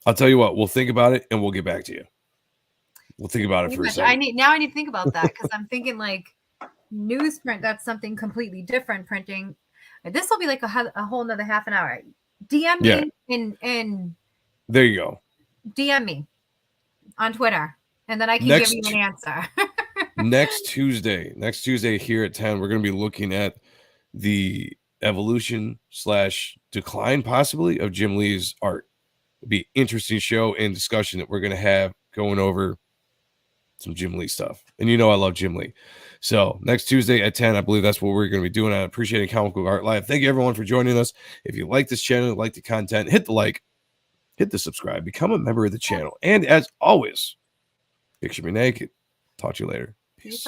I'll tell you what. We'll think about it and we'll get back to you. We'll think about it for a second. I need to think about that, because I'm thinking like newsprint. That's something completely different. Printing. This will be like a whole nother half an hour. DM me and there you go. DM me on Twitter, and then I can give you an answer. next Tuesday here at 10, we're going to be looking at the evolution / decline possibly of Jim Lee's art. It'll be an interesting show and discussion that we're going to have going over some Jim Lee stuff. And I love Jim Lee. So next Tuesday at 10, I believe that's what we're going to be doing on Appreciating Comic Book Art Live. Thank you everyone for joining us. If you like this channel, like the content, hit the like, hit the subscribe, become a member of the channel. And as always, picture me naked. Talk to you later. Peace.